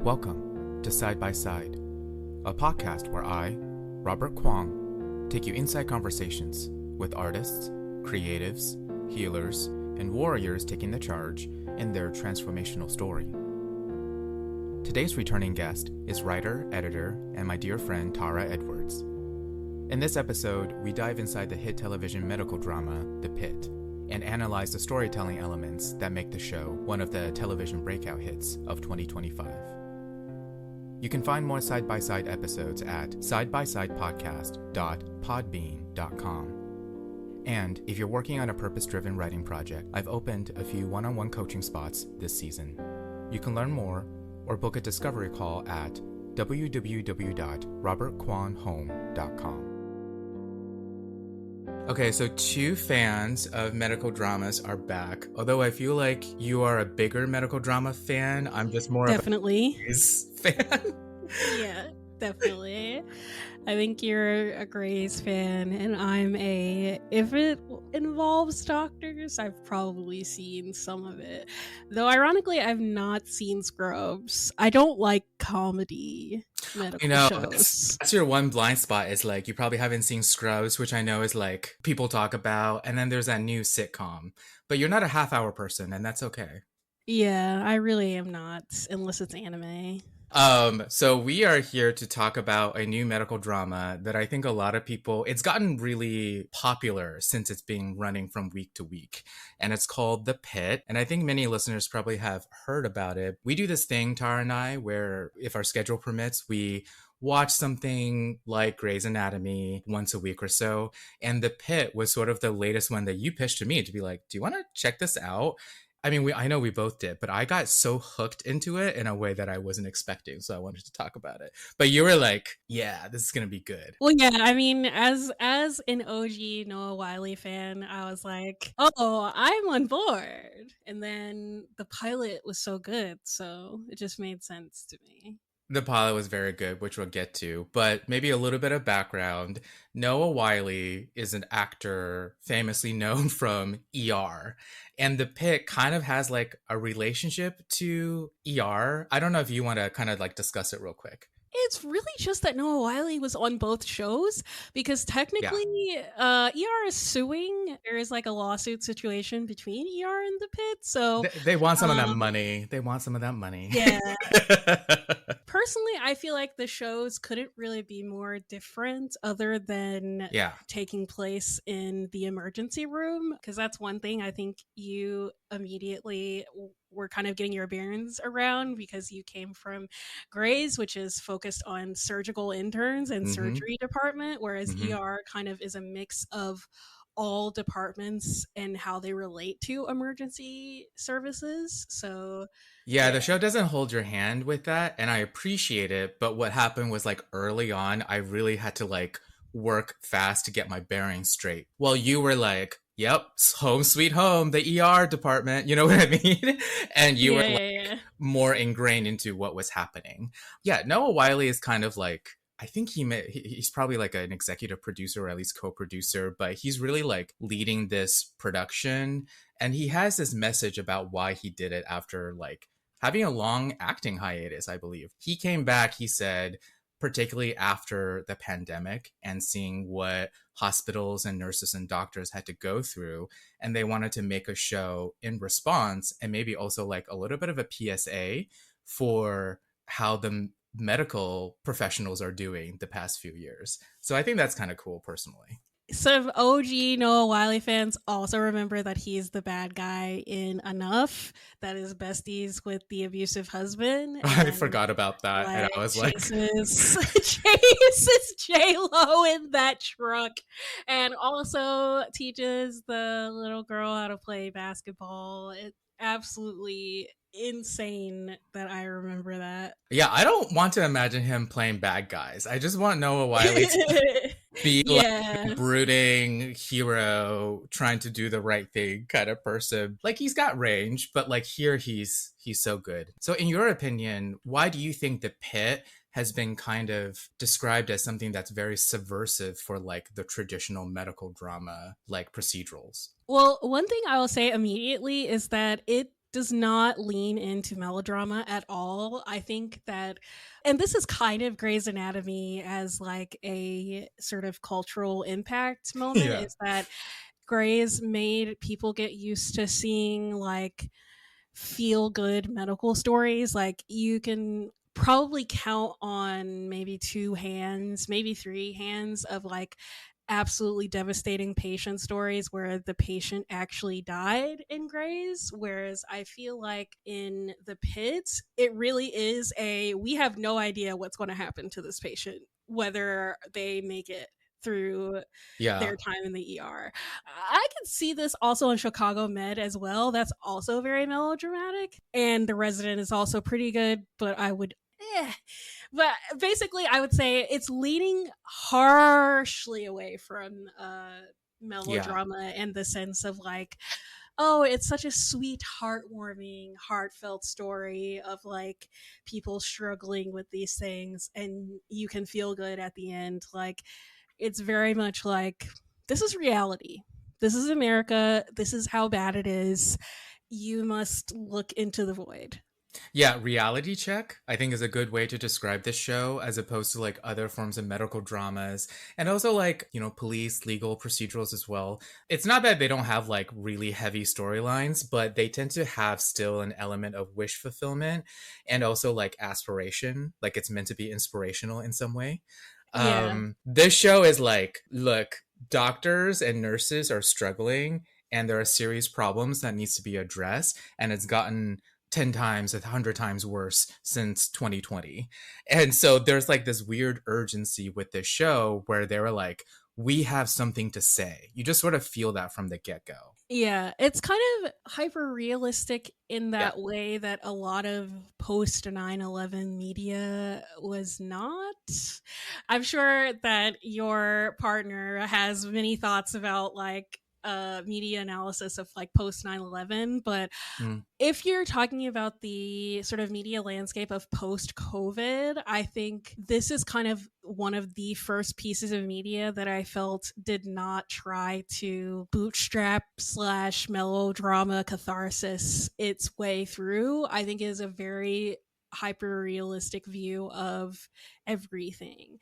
Welcome to Side by Side, a podcast where I, Robert Kuang, take you inside conversations with artists, creatives, healers, and warriors taking the charge in their transformational story. Today's returning guest is writer, editor, and my dear friend Tara Edwards. In this episode, we dive inside the hit television medical drama, The Pitt, and analyze the storytelling elements that make the show one of the television breakout hits of 2025. You can find more side-by-side episodes at sidebysidepodcast.podbean.com. And if you're working on a purpose-driven writing project, I've opened a few one-on-one coaching spots this season. You can learn more or book a discovery call at www.robertquanhome.com. Okay, so two fans of medical dramas are back. Although I feel like you are a bigger medical drama fan, I'm just more Definitely. of a Grey's fan. Yeah, definitely. I think you're a Grey's fan, and if it involves doctors, I've probably seen some of it. Though ironically, I've not seen Scrubs. I don't like comedy medical shows. That's your one blind spot is like you probably haven't seen Scrubs, which I know is like people talk about, and then there's that new sitcom. But you're not a half-hour person, and that's okay. Yeah, I really am not, unless it's anime. So we are here to talk about a new medical drama that I think a lot of people, it's gotten really popular since it's been running from week to week, and it's called The Pitt. And I think many listeners probably have heard about it. We do this thing, Tara and I, where if our schedule permits, we watch something like Grey's Anatomy once a week or so. And The Pitt was sort of the latest one that you pitched to me to be like, do you want to check this out? I mean, I know we both did, but I got so hooked into it in a way that I wasn't expecting. So I wanted to talk about it. But you were like, yeah, this is going to be good. Well, yeah, I mean, as an OG Noah Wyle fan, I was like, oh, I'm on board. And then the pilot was so good, so it just made sense to me. The pilot was very good, which we'll get to, but maybe a little bit of background. Noah Wyle is an actor famously known from ER, and The Pitt kind of has like a relationship to ER. I don't know if you want to kind of like discuss it real quick. It's really just that Noah Wyle was on both shows because technically ER is suing. There is like a lawsuit situation between ER and The Pitt. So they want some of that money. They want some of that money. Yeah. Personally, I feel like the shows couldn't really be more different other than taking place in the emergency room, because that's one thing I think you immediately were kind of getting your bearings around because you came from Grey's, which is focused on surgical interns and surgery department, whereas ER kind of is a mix of all departments and how they relate to emergency services. So yeah, the show doesn't hold your hand with that, and I appreciate it. But what happened was like early on, I really had to like work fast to get my bearings straight. While you were like, yep, home sweet home, the ER department, you know what I mean? And you were more ingrained into what was happening. Yeah, Noah Wyle is kind of like, I think he's probably like an executive producer or at least co-producer, but he's really like leading this production. And he has this message about why he did it after like having a long acting hiatus, I believe. He came back, he said, particularly after the pandemic and seeing what hospitals and nurses and doctors had to go through. And they wanted to make a show in response and maybe also like a little bit of a PSA for how the medical professionals are doing the past few years. So I think that's kind of cool personally. Some OG Noah Wyle fans also remember that he's the bad guy in Enough, that is besties with the abusive husband. I forgot about that. Like, and I was chases J-Lo in that truck, and also teaches the little girl how to play basketball. It's absolutely insane that I remember that. Yeah, I don't want to imagine him playing bad guys. I just want Noah Wyle to be like a brooding hero trying to do the right thing kind of person. Like he's got range, but like here he's so good. So in your opinion, why do you think The Pitt has been kind of described as something that's very subversive for like the traditional medical drama like procedurals? Well, one thing I will say immediately is that it does not lean into melodrama at all. I think that, and this is kind of Grey's Anatomy as like a sort of cultural impact moment, Yeah. is that Grey's made people get used to seeing like feel good medical stories. Like you can probably count on maybe two hands, maybe three hands of like absolutely devastating patient stories where the patient actually died in Grays. Whereas I feel like in the Pitt, it really is a we have no idea what's going to happen to this patient, whether they make it through Yeah. their time in the ER. I can see this also in Chicago Med as well. That's also very melodramatic. And The Resident is also pretty good, but I would but basically I would say it's leaning harshly away from Yeah. melodrama and the sense of like, oh, it's such a sweet, heartwarming, heartfelt story of like people struggling with these things and you can feel good at the end. Like it's very much like this is reality. This is America. This is how bad it is. You must look into the void. Yeah, reality check, I think, is a good way to describe this show as opposed to like other forms of medical dramas and also like, police, legal procedurals as well. It's not that they don't have like really heavy storylines, but they tend to have still an element of wish fulfillment and also like aspiration, like it's meant to be inspirational in some way. Yeah. This show is like, look, doctors and nurses are struggling and there are serious problems that needs to be addressed and it's gotten 10 times, 100 times worse since 2020. And so there's like this weird urgency with this show where they were like, we have something to say. You just sort of feel that from the get-go. Yeah, it's kind of hyper realistic in Yeah. that way that a lot of post 9/11 media was not. I'm sure that your partner has many thoughts about like media analysis of like post 9/11, but Mm. if you're talking about the sort of media landscape of post COVID, I think this is kind of one of the first pieces of media that I felt did not try to bootstrap slash melodrama catharsis its way through. I think it is a very hyper realistic view of everything.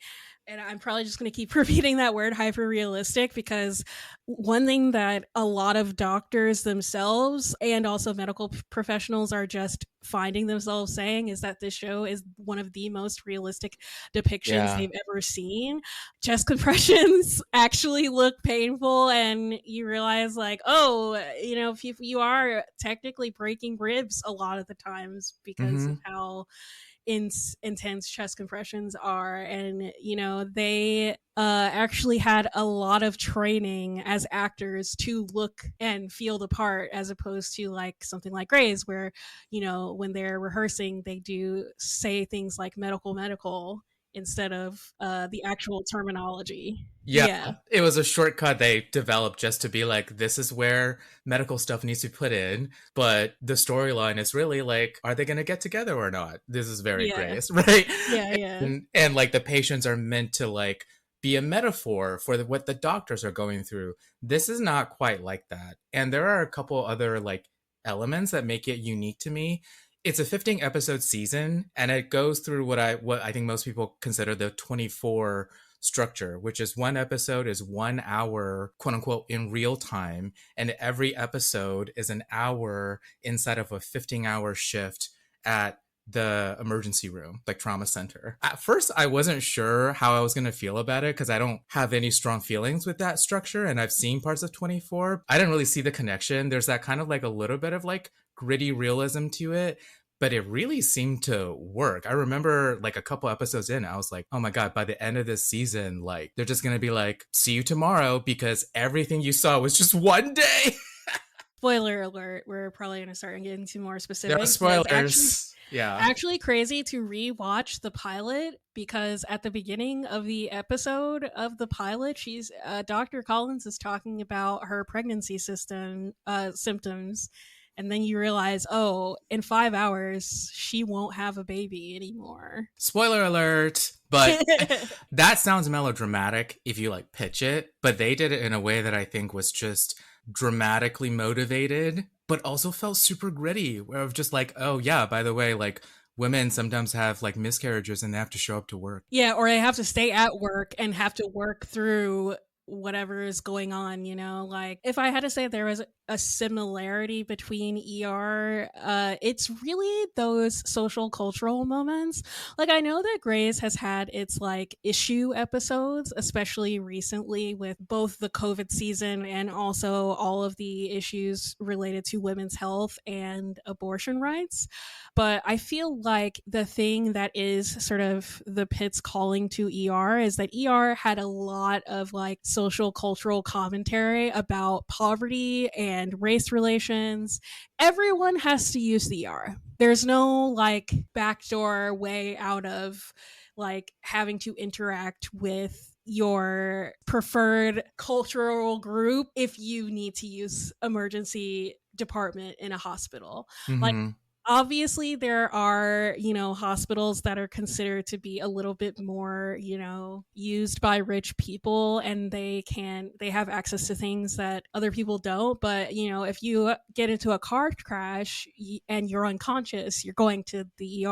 And I'm probably just going to keep repeating that word hyper realistic because one thing that a lot of doctors themselves and also medical professionals are just finding themselves saying is that this show is one of the most realistic depictions they've ever seen. Chest compressions actually look painful and you realize like, oh, you are technically breaking ribs a lot of the times because of how intense chest compressions are. And they actually had a lot of training as actors to look and feel the part, as opposed to like something like Grey's where when they're rehearsing they do say things like medical instead of the actual terminology. Yeah, Yeah. it was a shortcut they developed just to be like, this is where medical stuff needs to be put in. But the storyline is really like, are they going to get together or not? This is very Grace, right? Yeah. And like the patients are meant to like be a metaphor for what the doctors are going through. This is not quite like that. And there are a couple other like elements that make it unique to me. It's a 15 episode season and it goes through what I think most people consider the 24 structure, which is one episode is 1 hour, quote unquote, in real time. And every episode is an hour inside of a 15-hour shift at the emergency room, like trauma center. At first, I wasn't sure how I was going to feel about it because I don't have any strong feelings with that structure. And I've seen parts of 24. I didn't really see the connection. There's that kind of like a little bit of like gritty realism to it, but it really seemed to work. I remember like a couple episodes in, I was like, oh my God, by the end of this season, like they're just going to be like, see you tomorrow because everything you saw was just one day. Spoiler alert, we're probably going to start getting into more specifics. There are spoilers. Actually crazy to rewatch the pilot because at the beginning of the episode of the pilot, she's Dr. Collins is talking about her pregnancy symptoms. And then you realize, oh, in 5 hours, she won't have a baby anymore. Spoiler alert. But that sounds melodramatic if you like pitch it. But they did it in a way that I think was just dramatically motivated but also felt super gritty, where of just like, oh yeah, by the way, like women sometimes have like miscarriages and they have to show up to work. Yeah, or they have to stay at work and have to work through whatever is going on, like if I had to say there was a similarity between it's really those social cultural moments. Like I know that Grey's has had its like issue episodes, especially recently with both the COVID season and also all of the issues related to women's health and abortion rights. But I feel like the thing that is sort of the Pitt's calling to is that had a lot of like social cultural commentary about poverty and race relations. Everyone has to use the There's no like backdoor way out of like having to interact with your preferred cultural group if you need to use emergency department in a hospital. Like obviously there are hospitals that are considered to be a little bit more used by rich people, and they have access to things that other people don't. But if you get into a car crash and you're unconscious, you're going to the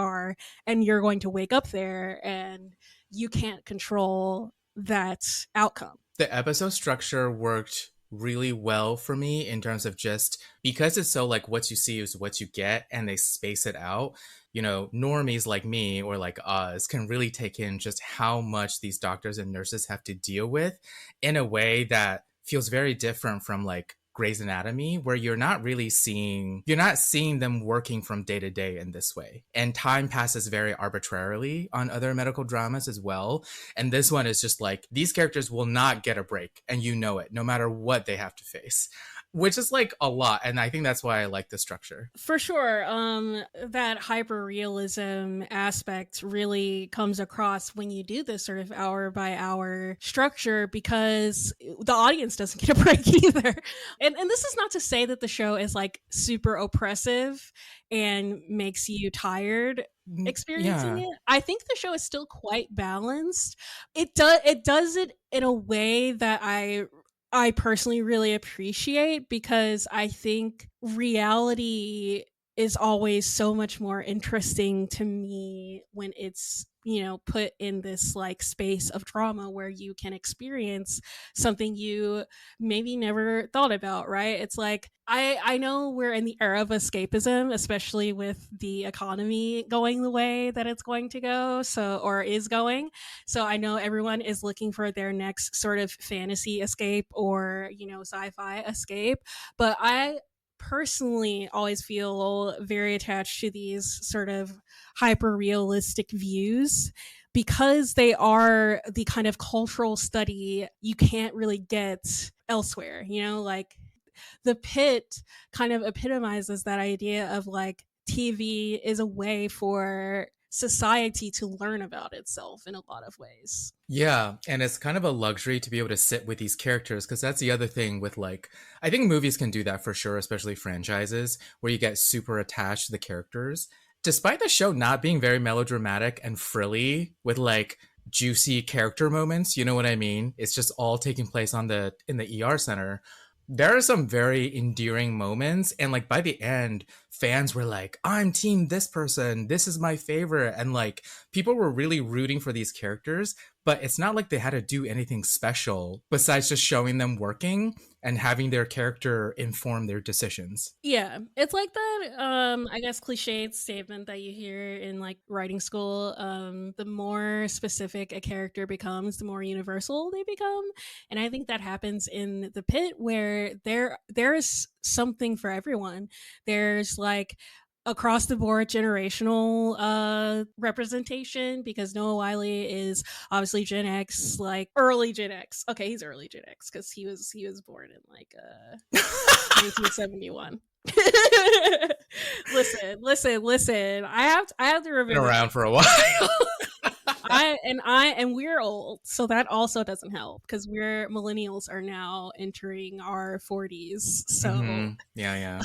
and you're going to wake up there, and you can't control that outcome. The episode structure worked really well for me in terms of just because it's so like what you see is what you get, and they space it out. Normies like me or like us can really take in just how much these doctors and nurses have to deal with in a way that feels very different from like Grey's Anatomy, where you're not seeing them working from day to day in this way. And time passes very arbitrarily on other medical dramas as well. And this one is just like, these characters will not get a break, and it, no matter what they have to face. Which is like a lot, and I think that's why I like the structure. For sure. That hyper-realism aspect really comes across when you do this sort of hour by hour structure, because the audience doesn't get a break either. And this is not to say that the show is like super oppressive and makes you tired experiencing it. I think the show is still quite balanced. It does it in a way that I personally really appreciate, because I think reality is always so much more interesting to me when it's put in this like space of drama where you can experience something you maybe never thought about, right? It's like I know we're in the era of escapism, especially with the economy going the way that it's going to go, or is going. So I know everyone is looking for their next sort of fantasy escape or sci-fi escape, but I personally always feel very attached to these sort of hyper realistic views, because they are the kind of cultural study you can't really get elsewhere. Like the Pitt kind of epitomizes that idea of like TV is a way for society to learn about itself in a lot of ways. Yeah, and it's kind of a luxury to be able to sit with these characters, because that's the other thing with like, I think movies can do that for sure, especially franchises, where you get super attached to the characters. Despite the show not being very melodramatic and frilly with like juicy character moments, you know what I mean? It's just all taking place in the ER center. There are some very endearing moments, and like by the end, fans were like, I'm team this person, this is my favorite, and like people were really rooting for these characters, but it's not like they had to do anything special besides just showing them working and having their character inform their decisions. Yeah, it's like that I guess cliched statement that you hear in like writing school. The more specific a character becomes, the more universal they become. And I think that happens in the Pitt, where there is something for everyone. There's like across the board generational representation, because Noah Wiley is obviously Gen X, like early Gen X. Okay, he's early Gen X because he was born in like 1971. Listen. I have to remember. Been around for a while. and we're old, so that also doesn't help because we're millennials are now entering our 40s. So Yeah.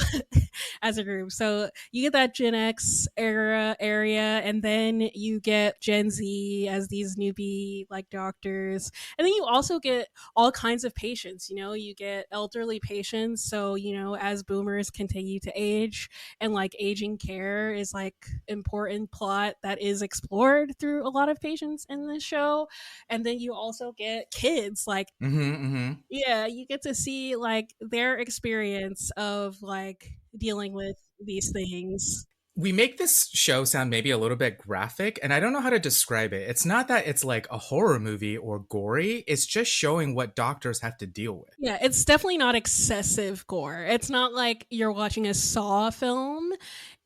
as a group. So you get that Gen X area, and then you get Gen Z as these newbie like doctors. And then you also get all kinds of patients, you get elderly patients. So, as boomers continue to age, and like aging care is like important plot that is explored through a lot of patients in this show. And then you also get kids like yeah, you get to see like their experience of like dealing with these things. We make this show sound maybe a little bit graphic, and I don't know how to describe it. It's not that it's like a horror movie or gory, it's just showing what doctors have to deal with. Yeah, it's definitely not excessive gore. It's not like you're watching a Saw film.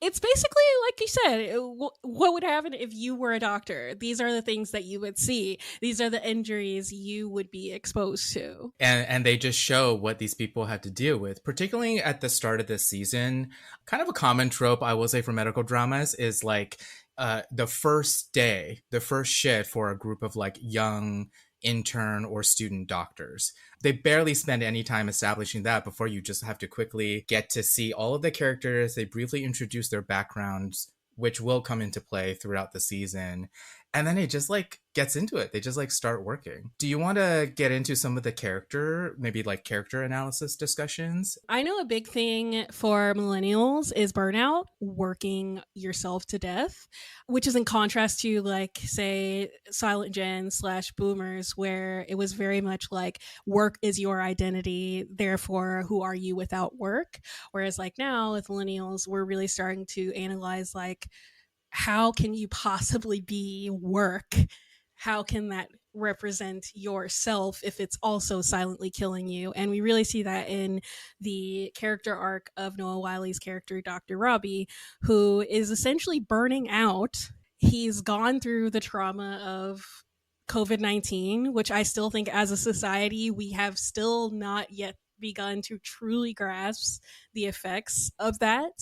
It's basically, like you said, what would happen if you were a doctor? These are the things that you would see. These are the injuries you would be exposed to. And they just show what these people have to deal with, particularly at the start of this season. Kind of a common trope, I will say, for medical dramas is like the first day, the first shift for a group of like young intern or student doctors. They barely spend any time establishing that before you just have to quickly get to see all of the characters. They briefly introduce their backgrounds, which will come into play throughout the season. And then it just like gets into it. They just like start working. Do you want to get into some of the maybe like character analysis discussions? I know a big thing for millennials is burnout, working yourself to death, which is in contrast to like, say, Silent Gen / boomers, where it was very much like work is your identity. Therefore, who are you without work? Whereas like now with millennials, we're really starting to analyze like, how can you possibly be work? How can that represent yourself if it's also silently killing you? And we really see that in the character arc of Noah Wiley's character, Dr. Robbie, who is essentially burning out. He's gone through the trauma of COVID-19, which I still think as a society, we have still not yet begun to truly grasp the effects of that.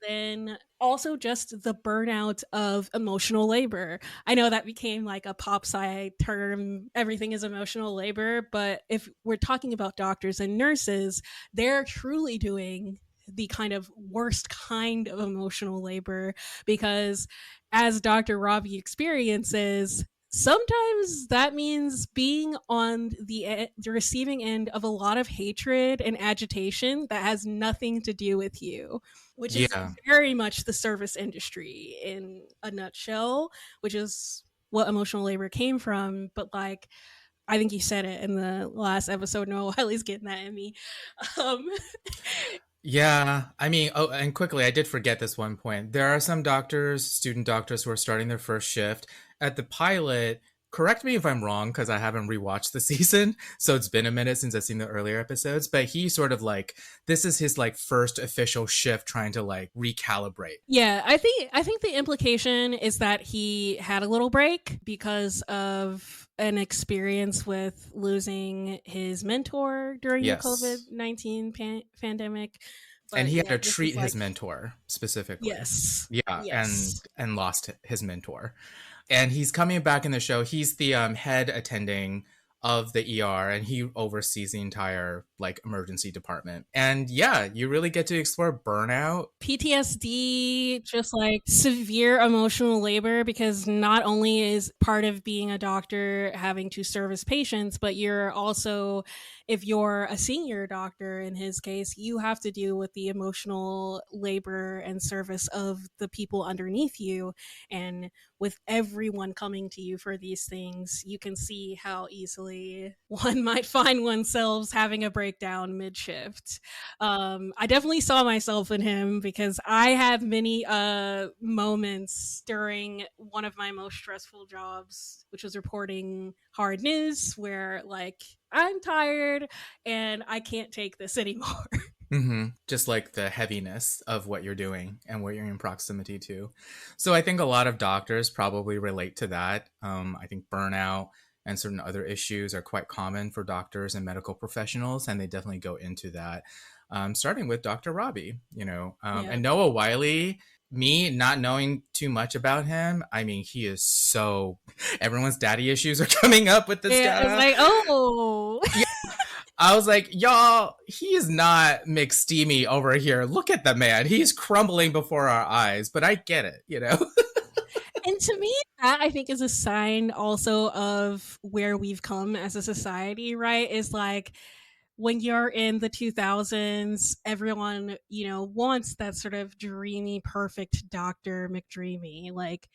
Then also just the burnout of emotional labor. I know that became like a pop sci term, everything is emotional labor, but if we're talking about doctors and nurses, they're truly doing the kind of worst kind of emotional labor, because as Dr. Robbie experiences, sometimes that means being on the receiving end of a lot of hatred and agitation that has nothing to do with you, which is very much the service industry in a nutshell, which is what emotional labor came from. But like, I think you said it in the last episode, Noah Wiley's getting that in me. Yeah, I mean, oh, and quickly, I did forget this one point. There are some doctors, student doctors, who are starting their first shift. At the pilot, correct me if I'm wrong, because I haven't rewatched the season, so it's been a minute since I've seen the earlier episodes, but he sort of like, this is his like first official shift trying to like recalibrate. Yeah, I think the implication is that he had a little break because of an experience with losing his mentor during the COVID-19 pandemic. But and he had to treat his mentor specifically. Yes. Yeah, yes. And lost his mentor. And he's coming back in the show. He's the head attending of the ER, and he oversees the entire like emergency department. And yeah, you really get to explore burnout, PTSD, just like severe emotional labor, because not only is part of being a doctor having to service patients, but you're also, if you're a senior doctor in his case, you have to deal with the emotional labor and service of the people underneath you. And with everyone coming to you for these things, you can see how easily one might find oneself having a breakdown mid-shift. I definitely saw myself in him, because I had many moments during one of my most stressful jobs, which was reporting hard news, where like, I'm tired and I can't take this anymore. Just like the heaviness of what you're doing and what you're in proximity to. So I think a lot of doctors probably relate to that. I think burnout and certain other issues are quite common for doctors and medical professionals, and they definitely go into that. Starting with Dr. Robbie, and Noah Wiley, me not knowing too much about him, I mean, he is so everyone's daddy issues are coming up with this Yeah, it's guy. like, oh. Yeah. I was like, y'all, he is not McSteamy over here. Look at the man. He's crumbling before our eyes, but I get it, you know? And to me, that I think is a sign also of where we've come as a society, right? Is like when you're in the 2000s, everyone, wants that sort of dreamy, perfect Dr. McDreamy, like,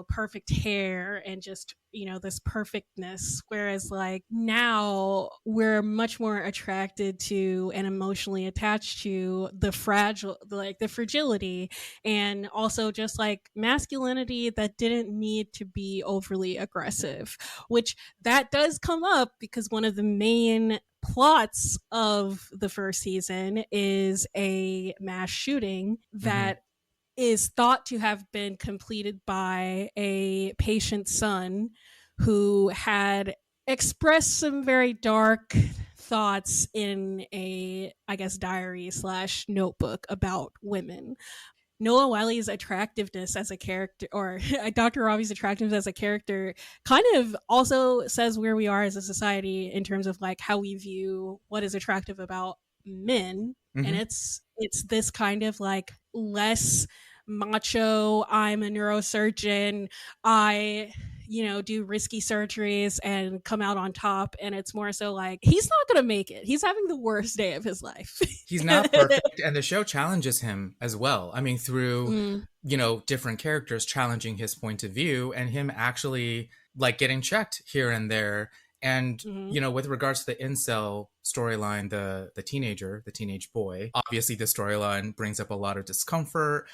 perfect hair and just, this perfectness. Whereas, like, now we're much more attracted to and emotionally attached to the fragile, like the fragility, and also just like masculinity that didn't need to be overly aggressive, which that does come up because one of the main plots of the first season is a mass shooting that is thought to have been completed by a patient's son who had expressed some very dark thoughts in a, I guess, diary slash notebook about women. Noah Wiley's attractiveness as a character, or Dr. Robbie's attractiveness as a character, kind of also says where we are as a society in terms of like how we view what is attractive about men. And it's this kind of like less macho, I'm a neurosurgeon, I do risky surgeries and come out on top. And it's more so like, he's not going to make it. He's having the worst day of his life. He's not perfect. And the show challenges him as well. I mean, through, different characters challenging his point of view and him actually like getting checked here and there. And, with regards to the incel storyline, the teenage boy, obviously the storyline brings up a lot of discomfort.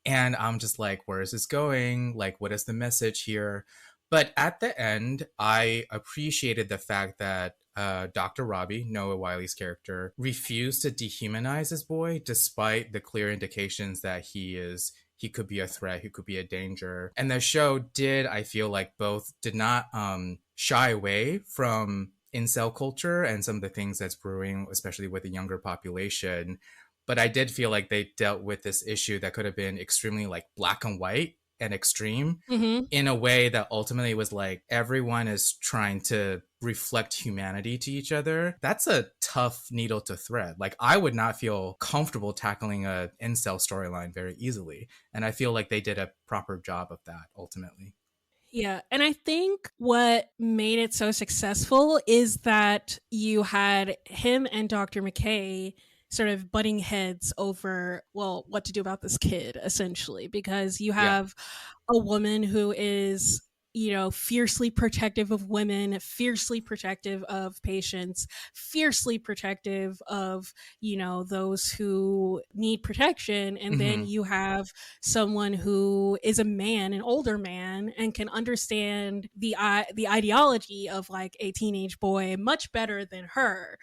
And I'm just like, where is this going? Like, what is the message here? But at the end, I appreciated the fact that Dr. Robbie, Noah Wiley's character, refused to dehumanize his boy despite the clear indications that he could be a threat, he could be a danger. And the show did, I feel like both did not shy away from incel culture and some of the things that's brewing, especially with the younger population. But I did feel like they dealt with this issue that could have been extremely like black and white and extreme in a way that ultimately was like everyone is trying to reflect humanity to each other. That's a tough needle to thread. Like I would not feel comfortable tackling a incel storyline very easily. And I feel like they did a proper job of that ultimately. Yeah, and I think what made it so successful is that you had him and Dr. McKay sort of butting heads over, well, what to do about this kid, essentially, because you have a woman who is, fiercely protective of women, fiercely protective of patients, fiercely protective of, those who need protection. And then you have someone who is a man, an older man, and can understand the ideology of like a teenage boy much better than her.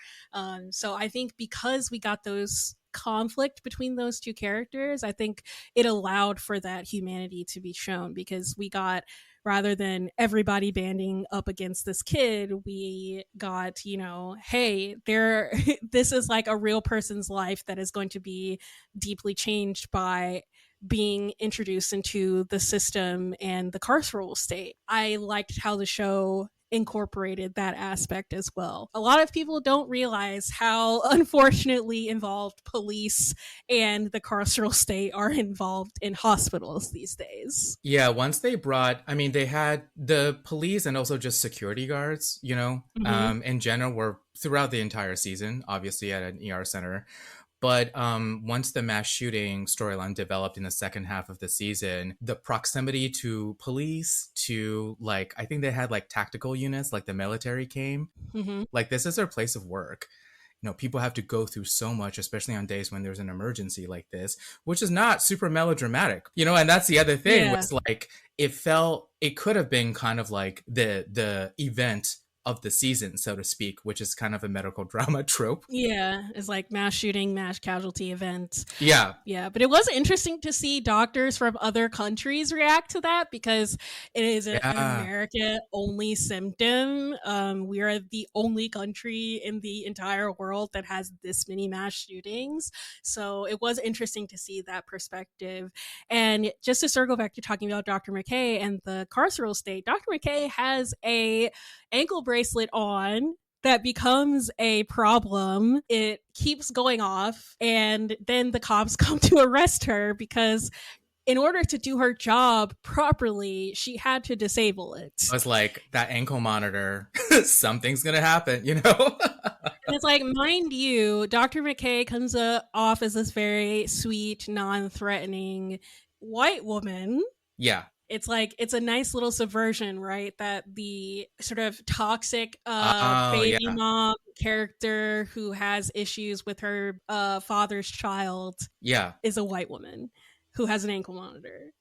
So I think because we got those conflict between those two characters, I think it allowed for that humanity to be shown, because we got, rather than everybody banding up against this kid, we got, hey, this is like a real person's life that is going to be deeply changed by being introduced into the system and the carceral state. I liked how the show incorporated that aspect as well. A lot of people don't realize how unfortunately involved police and the carceral state are involved in hospitals these days. Yeah, once they they had the police and also just security guards, in general were throughout the entire season, obviously at an ER center. But once the mass shooting storyline developed in the second half of the season, the proximity to police, to like, I think they had like tactical units, like the military came. Like, this is their place of work. People have to go through so much, especially on days when there's an emergency like this, which is not super melodramatic, and that's the other thing. Was like, it could have been kind of like the event of the season, so to speak, which is kind of a medical drama trope. Yeah, it's like mass shooting, mass casualty events. Yeah. Yeah, but it was interesting to see doctors from other countries react to that because it is an America only symptom. We are the only country in the entire world that has this many mass shootings. So it was interesting to see that perspective. And just to circle back to talking about Dr. McKay and the carceral state, Dr. McKay has a ankle bracelet on that becomes a problem. It keeps going off, and then the cops come to arrest her because in order to do her job properly, she had to disable it. I was like, that ankle monitor, something's gonna happen, you know? And it's like, mind you, Dr. McKay comes off as this very sweet, non-threatening white woman. Yeah. It's like, it's a nice little subversion, right? That the sort of toxic baby mom character who has issues with her father's child is a white woman who has an ankle monitor.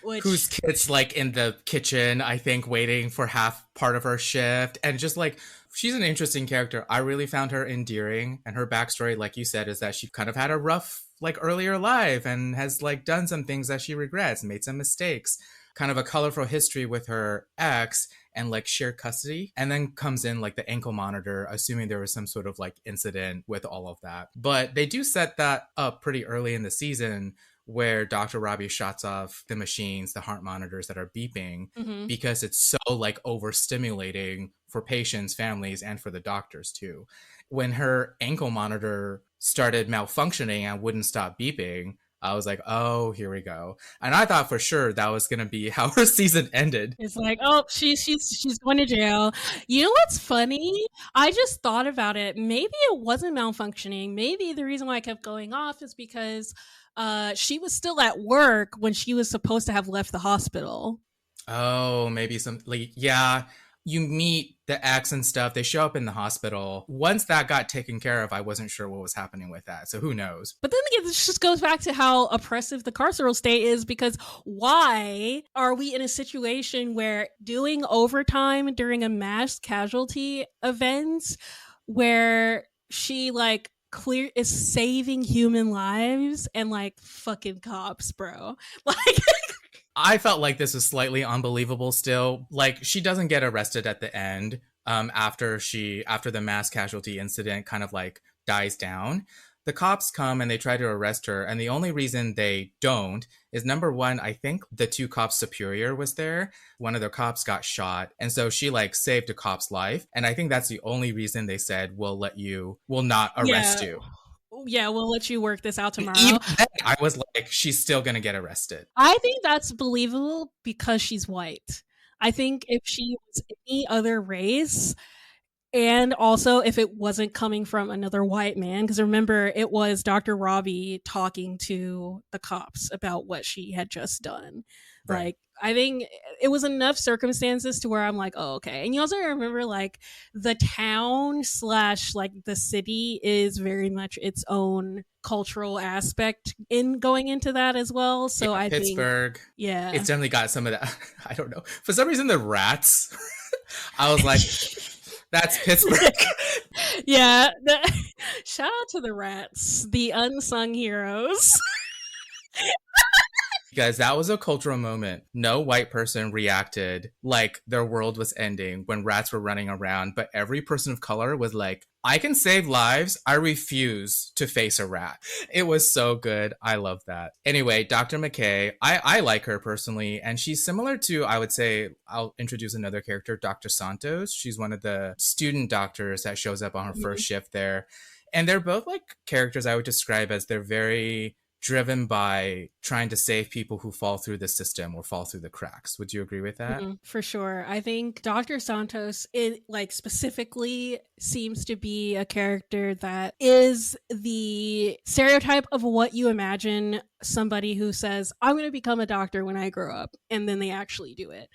Whose kid's like in the kitchen, I think, waiting for half part of her shift. And just like, she's an interesting character. I really found her endearing. And her backstory, like you said, is that she kind of had a rough, like, earlier life and has like done some things that she regrets, made some mistakes. Kind of a colorful history with her ex and like shared custody, and then comes in like the ankle monitor, assuming there was some sort of like incident with all of that. But they do set that up pretty early in the season where Dr. Robbie shuts off the machines, the heart monitors that are beeping, because it's so like overstimulating for patients, families, and for the doctors too. When her ankle monitor started malfunctioning and wouldn't stop beeping, I was like, oh, here we go. And I thought for sure that was going to be how her season ended. It's like, oh, she's going to jail. You know what's funny? I just thought about it. Maybe it wasn't malfunctioning. Maybe the reason why I kept going off is because she was still at work when she was supposed to have left the hospital. Oh, maybe some, like, yeah. You meet the ex and stuff. They show up in the hospital. Once that got taken care of, I wasn't sure what was happening with that. So who knows? But then again, this just goes back to how oppressive the carceral state is, because why are we in a situation where doing overtime during a mass casualty event where she like clear is saving human lives and like fucking cops, bro? Like I felt like this was slightly unbelievable still. Like, she doesn't get arrested at the end after the mass casualty incident kind of like dies down. The cops come and they try to arrest her, and the only reason they don't is, number one, I think the two cops' superior was there. One of their cops got shot, and so she like saved a cop's life, and I think that's the only reason they said, we'll not arrest you. Yeah, we'll let you work this out tomorrow. Even then, I was like, she's still gonna get arrested. I think that's believable because she's white. I think if she was any other race, and also if it wasn't coming from another white man, because remember, it was Dr. Robbie talking to the cops about what she had just done. Right. Like, I think it was enough circumstances to where I'm like, oh, okay. And you also remember, like, the town / like the city is very much its own cultural aspect in going into that as well. So yeah, I Pittsburgh, think, yeah, it's definitely got some of that. I don't know. For some reason, the rats, I was like, that's Pittsburgh. Yeah. Shout out to the rats, the unsung heroes. Guys, that was a cultural moment. No white person reacted like their world was ending when rats were running around, but every person of color was like, I can save lives. I refuse to face a rat. It was so good. I love that. Anyway, Dr. McKay, I like her personally, and she's similar to, I would say, I'll introduce another character, Dr. Santos. She's one of the student doctors that shows up on her first shift there. And they're both like characters I would describe as they're very driven by trying to save people who fall through the system or fall through the cracks. Would you agree with that? Mm-hmm, for sure. I think Dr. Santos, it like specifically seems to be a character that is the stereotype of what you imagine somebody who says, I'm going to become a doctor when I grow up, and then they actually do it.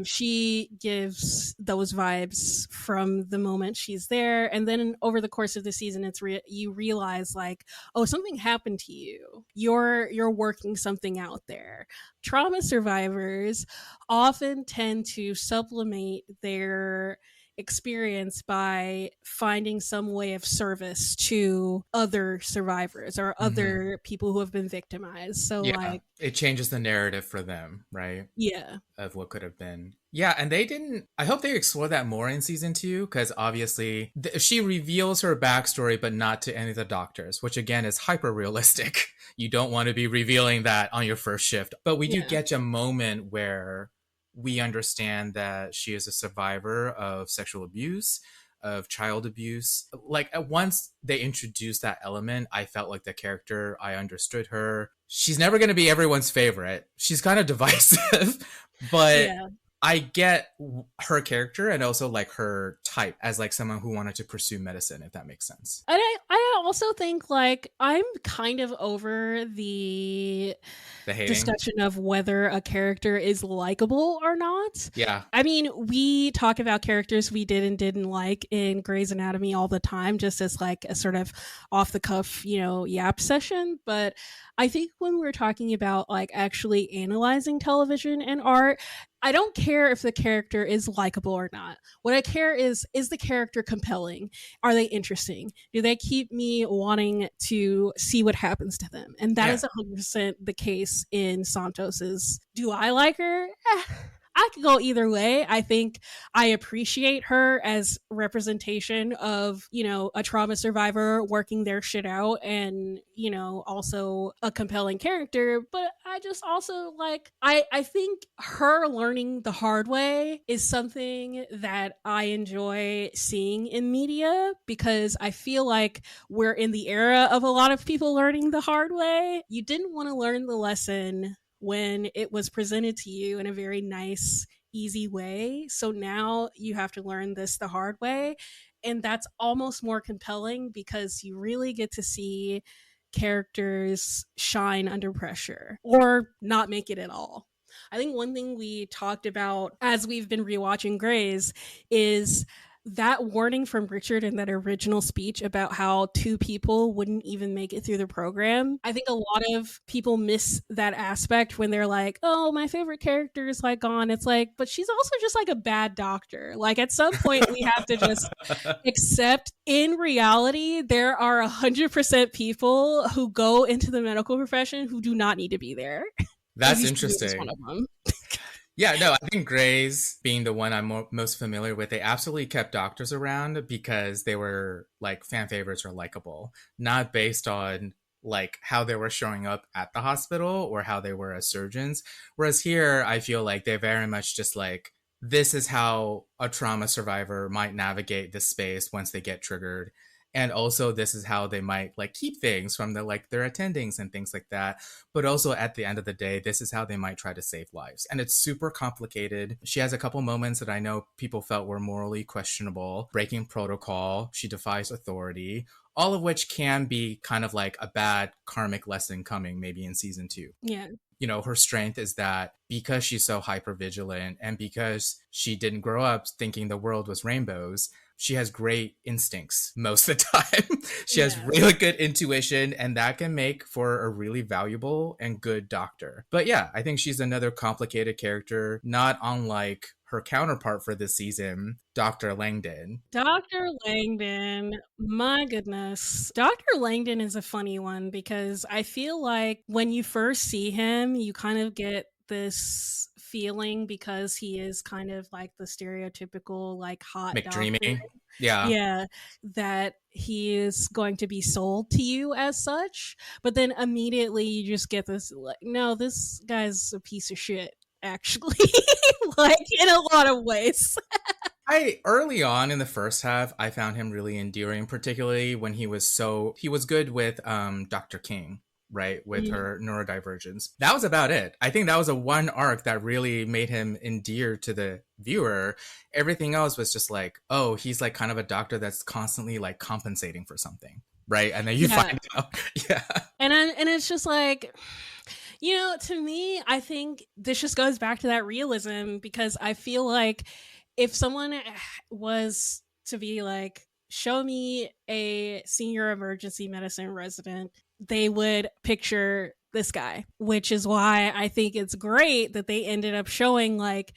She gives those vibes from the moment she's there, and then over the course of the season, it's you realize like, oh, something happened to you. You're working something out there. Trauma survivors often tend to sublimate their experience by finding some way of service to other survivors or other people who have been victimized. So yeah, it changes the narrative for them, right? Yeah. Of what could have been. Yeah, and they didn't. I hope they explore that more in season 2, because obviously she reveals her backstory, but not to any of the doctors, which again is hyper realistic. You don't want to be revealing that on your first shift. But we do get a moment where we understand that she is a survivor of sexual abuse, of child abuse. Like, at once they introduced that element, I felt like the character, I understood her. She's never going to be everyone's favorite. She's kind of divisive, but I get her character and also like her type as like someone who wanted to pursue medicine, if that makes sense. And I also think like I'm kind of over the discussion of whether a character is likable or not. Yeah. I mean, we talk about characters we did and didn't like in Grey's Anatomy all the time, just as like a sort of off the cuff, yap session. But I think when we're talking about like actually analyzing television and art, I don't care if the character is likable or not. What I care is the character compelling? Are they interesting? Do they keep me wanting to see what happens to them? And that is 100% the case in Santos's. Do I like her? I could go either way. I think I appreciate her as representation of, a trauma survivor working their shit out and, also a compelling character. But I just also I think her learning the hard way is something that I enjoy seeing in media, because I feel like we're in the era of a lot of people learning the hard way. You didn't want to learn the lesson when it was presented to you in a very nice, easy way. So now you have to learn this the hard way. And that's almost more compelling because you really get to see characters shine under pressure or not make it at all. I think one thing we talked about as we've been rewatching Grey's is that warning from Richard in that original speech about how 2 people wouldn't even make it through the program. I think a lot of people miss that aspect when they're like, oh, my favorite character is like gone. It's like, but she's also just like a bad doctor. Like, at some point we have to just accept in reality, there are 100% people who go into the medical profession who do not need to be there. That's interesting. One of them. Yeah, no, I think Grey's, being the one I'm most familiar with, they absolutely kept doctors around because they were like fan favorites or likable, not based on like how they were showing up at the hospital or how they were as surgeons. Whereas here, I feel like they very much just like, this is how a trauma survivor might navigate this space once they get triggered. And also, this is how they might like keep things from their attendings and things like that. But also, at the end of the day, this is how they might try to save lives. And it's super complicated. She has a couple moments that I know people felt were morally questionable, breaking protocol. She defies authority, all of which can be kind of like a bad karmic lesson coming maybe in season 2. Yeah. Her strength is that because she's so hyper vigilant and because she didn't grow up thinking the world was rainbows, she has great instincts most of the time. She has really good intuition, and that can make for a really valuable and good doctor. But yeah, I think she's another complicated character, not unlike her counterpart for this season, Dr. Langdon. Dr. Langdon, my goodness. Dr. Langdon is a funny one because I feel like when you first see him, you kind of get this feeling because he is kind of like the stereotypical like hot McDreamy. doctor. Yeah, that he is going to be sold to you as such, but then immediately you just get this like, no, this guy's a piece of shit actually. Like, in a lot of ways. Early on in the first half, I found him really endearing, particularly when he was good with Dr. King, right? With her neurodivergence. That was about it. I think that was a one arc that really made him endear to the viewer. Everything else was just like, oh, he's like kind of a doctor that's constantly like compensating for something, right? And then you find out. Yeah. And it's just like, to me, I think this just goes back to that realism, because I feel like if someone was to be like, show me a senior emergency medicine resident, they would picture this guy, which is why I think it's great that they ended up showing like,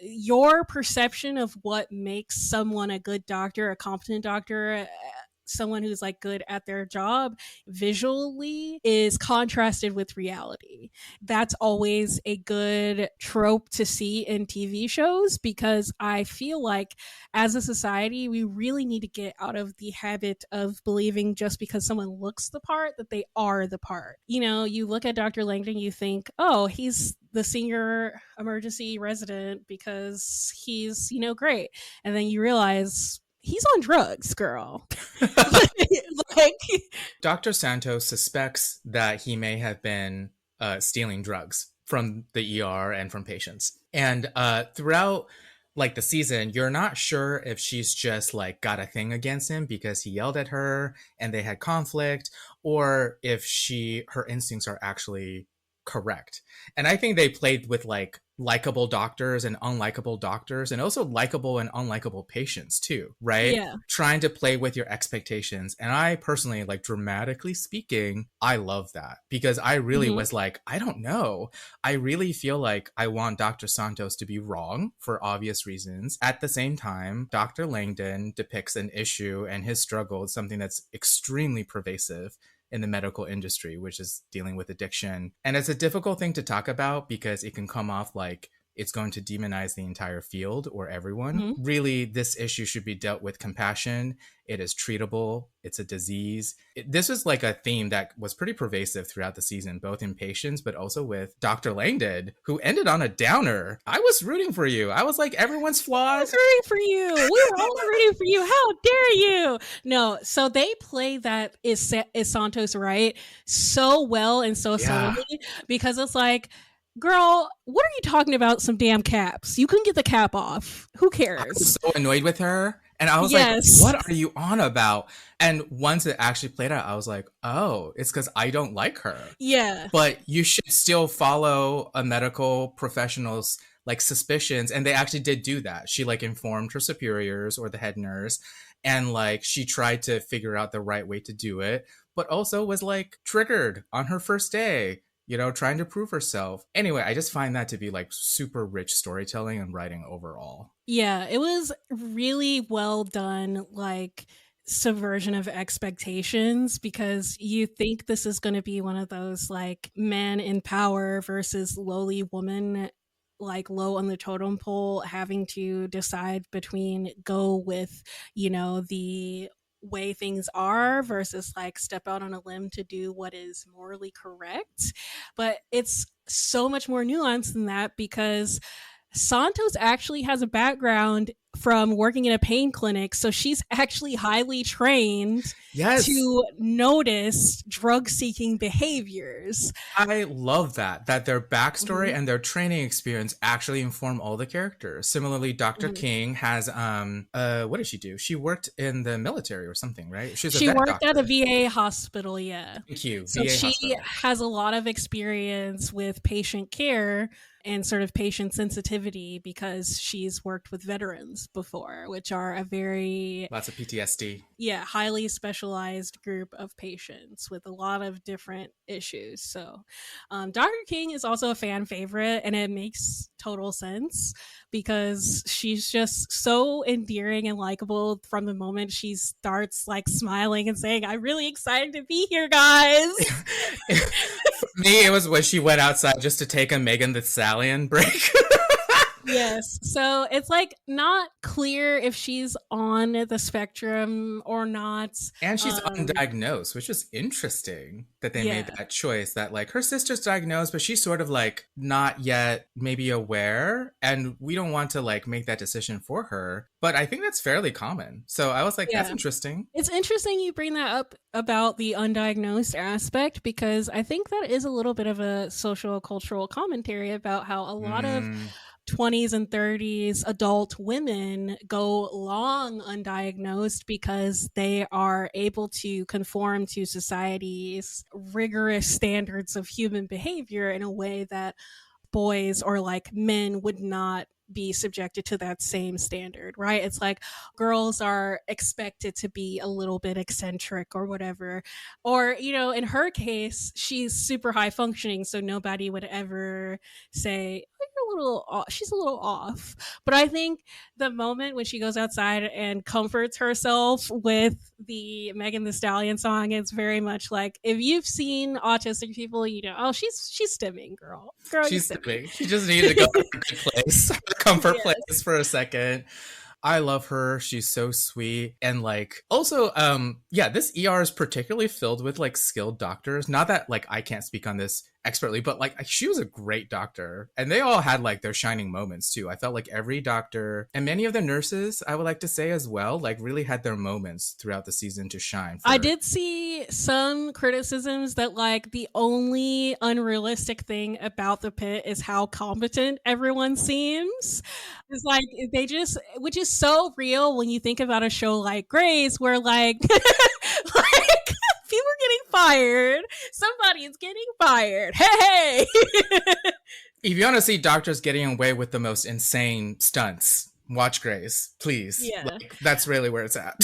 your perception of what makes someone a good doctor, a competent doctor, someone who's like good at their job visually is contrasted with reality. That's always a good trope to see in TV shows, because I feel like as a society, we really need to get out of the habit of believing just because someone looks the part that they are the part. You know, you look at Dr. Langdon, you think, oh, he's the senior emergency resident because he's, you know, great. And then you realize he's on drugs, girl. Like, Dr. Santos suspects that he may have been stealing drugs from the ER and from patients. And throughout like the season, you're not sure if she's just like got a thing against him because he yelled at her and they had conflict, or if her instincts are actually correct. And I think they played with like likable doctors and unlikable doctors, and also likable and unlikable patients too, right? Yeah. Trying to play with your expectations. And I personally, like, dramatically speaking, I love that, because I really was like, I don't know. I really feel like I want Dr. Santos to be wrong for obvious reasons. At the same time, Dr. Langdon depicts an issue and his struggle is something that's extremely pervasive in the medical industry, which is dealing with addiction. And it's a difficult thing to talk about because it can come off like it's going to demonize the entire field or everyone. Really, this issue should be dealt with compassion. It is treatable. It's a disease. This was like a theme that was pretty pervasive throughout the season, both in patients, but also with Dr. Langdon, who ended on a downer. I was rooting for you. I was like, everyone's flawed. I was rooting for you. We were all rooting for you. How dare you? No, so they play that is Santos right so well and so subtly, because it's like, girl, what are you talking about? Some damn caps. You couldn't get the cap off. Who cares? I was so annoyed with her. And I was like, what are you on about? And once it actually played out, I was like, oh, it's because I don't like her. Yeah. But you should still follow a medical professional's like suspicions. And they actually did do that. She like informed her superiors or the head nurse. And like she tried to figure out the right way to do it, but also was like triggered on her first day, you know, trying to prove herself. Anyway, I just find that to be like super rich storytelling and writing overall. Yeah, it was really well done, like subversion of expectations, because you think this is going to be one of those like man in power versus lowly woman, like low on the totem pole, having to decide between go with, you know, the way things are versus like step out on a limb to do what is morally correct. But it's so much more nuanced than that, because Santos actually has a background from working in a pain clinic, so she's actually highly trained to notice drug-seeking behaviors. I love that their backstory and their training experience actually inform all the characters. Similarly, Dr. King has what did she do? She worked in the military or something, right? She worked at a VA hospital, yeah. Thank you. So she has a lot of experience with patient care and sort of patient sensitivity, because she's worked with veterans before, which are a very lots of PTSD. Yeah, highly specialized group of patients with a lot of different issues. So Dr. King is also a fan favorite, and it makes total sense because she's just so endearing and likable from the moment she starts like smiling and saying, I'm really excited to be here, guys. For me, it was when she went outside just to take a Megan Thee Stallion break. Yes. So it's like not clear if she's on the spectrum or not. And she's undiagnosed, which is interesting that they made that choice, that like her sister's diagnosed, but she's sort of like not yet maybe aware. And we don't want to like make that decision for her. But I think that's fairly common. So I was like, that's interesting. It's interesting you bring that up about the undiagnosed aspect, because I think that is a little bit of a social cultural commentary about how a lot of 20s and 30s adult women go long undiagnosed because they are able to conform to society's rigorous standards of human behavior in a way that boys or like men would not be subjected to that same standard, right? It's like girls are expected to be a little bit eccentric or whatever. Or, you know, in her case, she's super high functioning, so nobody would ever say, "Oh, you're a little off. She's a little off." But I think the moment when she goes outside and comforts herself with the Megan Thee Stallion song, it's very much like, if you've seen autistic people, you know, oh, she's stimming, girl. Girl, you're She's stimming. stimming. She just needed to go to a good place, a comfort Yes. place for a second. I love her. She's so sweet. And like also yeah, this ER is particularly filled with like skilled doctors. Not that like I can't speak on this expertly, but like she was a great doctor. And they all had like their shining moments too. I felt like every doctor and many of the nurses, I would like to say as well, like really had their moments throughout the season to shine. I did see some criticisms that like the only unrealistic thing about the Pit is how competent everyone seems. It's like they just, which is so real when you think about a show like Grey's, where like like people are getting fired, somebody is getting fired. Hey. If you want to see doctors getting away with the most insane stunts, watch Grey's, please. Yeah. Like, that's really where it's at.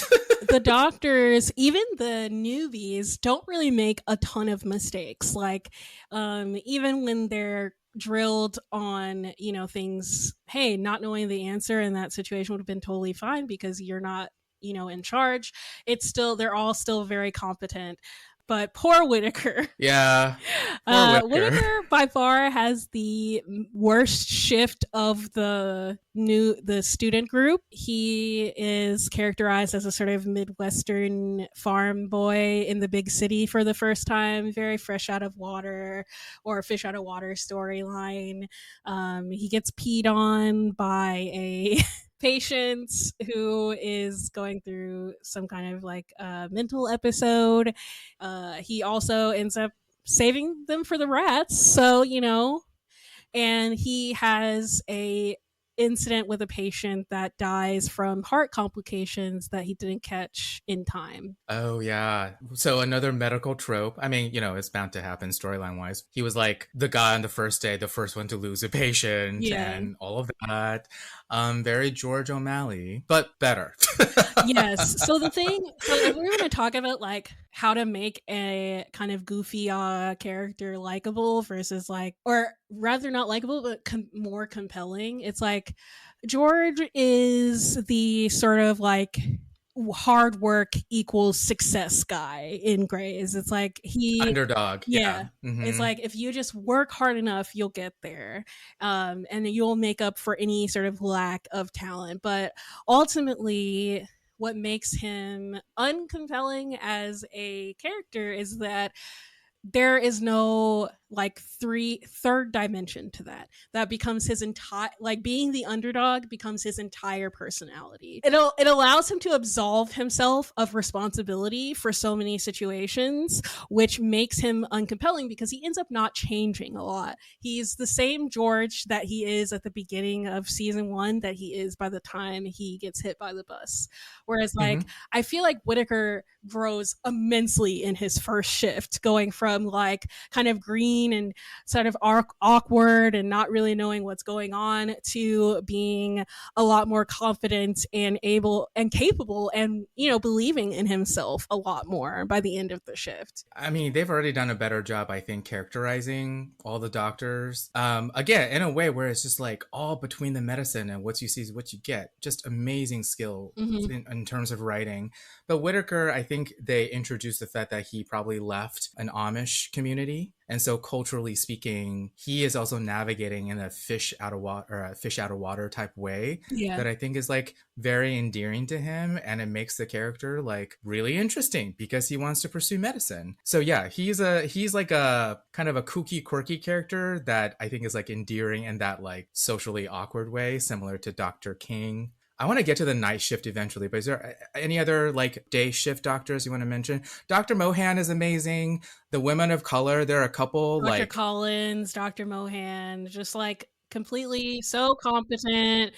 The doctors, even the newbies, don't really make a ton of mistakes. Like, even when they're drilled on, you know, things, hey, not knowing the answer in that situation would have been totally fine because you're not, you know, in charge. It's still, they're all still very competent. But poor Whittaker. Yeah. Poor Whittaker by far has the worst shift of the student group. He is characterized as a sort of Midwestern farm boy in the big city for the first time, very fresh out of water, or fish out of water storyline. He gets peed on by a patient who is going through some kind of like mental episode. He also ends up saving them for the rats, so you know. And he has a incident with a patient that dies from heart complications that he didn't catch in time. Oh yeah. So another medical trope. I mean, you know, it's bound to happen storyline wise. He was like the guy on the first day, the first one to lose a patient, Yeah. and all of that. Very George O'Malley, but better. Yes. So the thing, so if we were going to talk about like how to make a kind of goofy character likable versus like, or rather not likable, but more compelling, it's like George is the sort of like hard work equals success guy in Grey's. It's like he underdog. Yeah. Mm-hmm. It's like if you just work hard enough, you'll get there, and you'll make up for any sort of lack of talent. But ultimately, what makes him uncompelling as a character is that there is no like third dimension to that becomes his entire, like being the underdog becomes his entire personality. It allows him to absolve himself of responsibility for so many situations, which makes him uncompelling because he ends up not changing a lot. He's the same George that he is at the beginning of season 1 that he is by the time he gets hit by the bus. Whereas like I feel like Whittaker grows immensely in his first shift, going from like kind of green and sort of awkward and not really knowing what's going on to being a lot more confident and able and capable and, you know, believing in himself a lot more by the end of the shift. I mean, they've already done a better job, I think, characterizing all the doctors. Again, in a way where it's just like all between the medicine and what you see is what you get. Just amazing skill in terms of writing. But Whittaker, I think they introduced the fact that he probably left an Amish community. And so culturally speaking, he is also navigating in a fish out of water type way that I think is like very endearing to him. And it makes the character like really interesting because he wants to pursue medicine. So yeah, he's like a kind of a kooky, quirky character that I think is like endearing in that like socially awkward way, similar to Dr. King. I want to get to the night shift eventually, but is there any other like day shift doctors you want to mention? Dr. Mohan is amazing. The women of color, there are a couple Dr. like Collins, Dr. Mohan, just like completely so competent.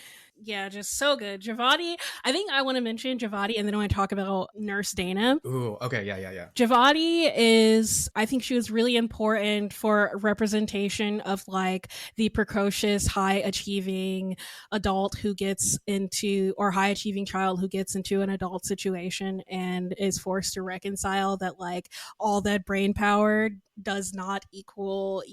Yeah, just so good. Javati, I think I want to mention Javati and then I want to talk about Nurse Dana. Ooh, okay, yeah. Javati is, I think she was really important for representation of like the precocious, high achieving adult who gets into, or high achieving child who gets into an adult situation and is forced to reconcile that like all that brain power does not equal,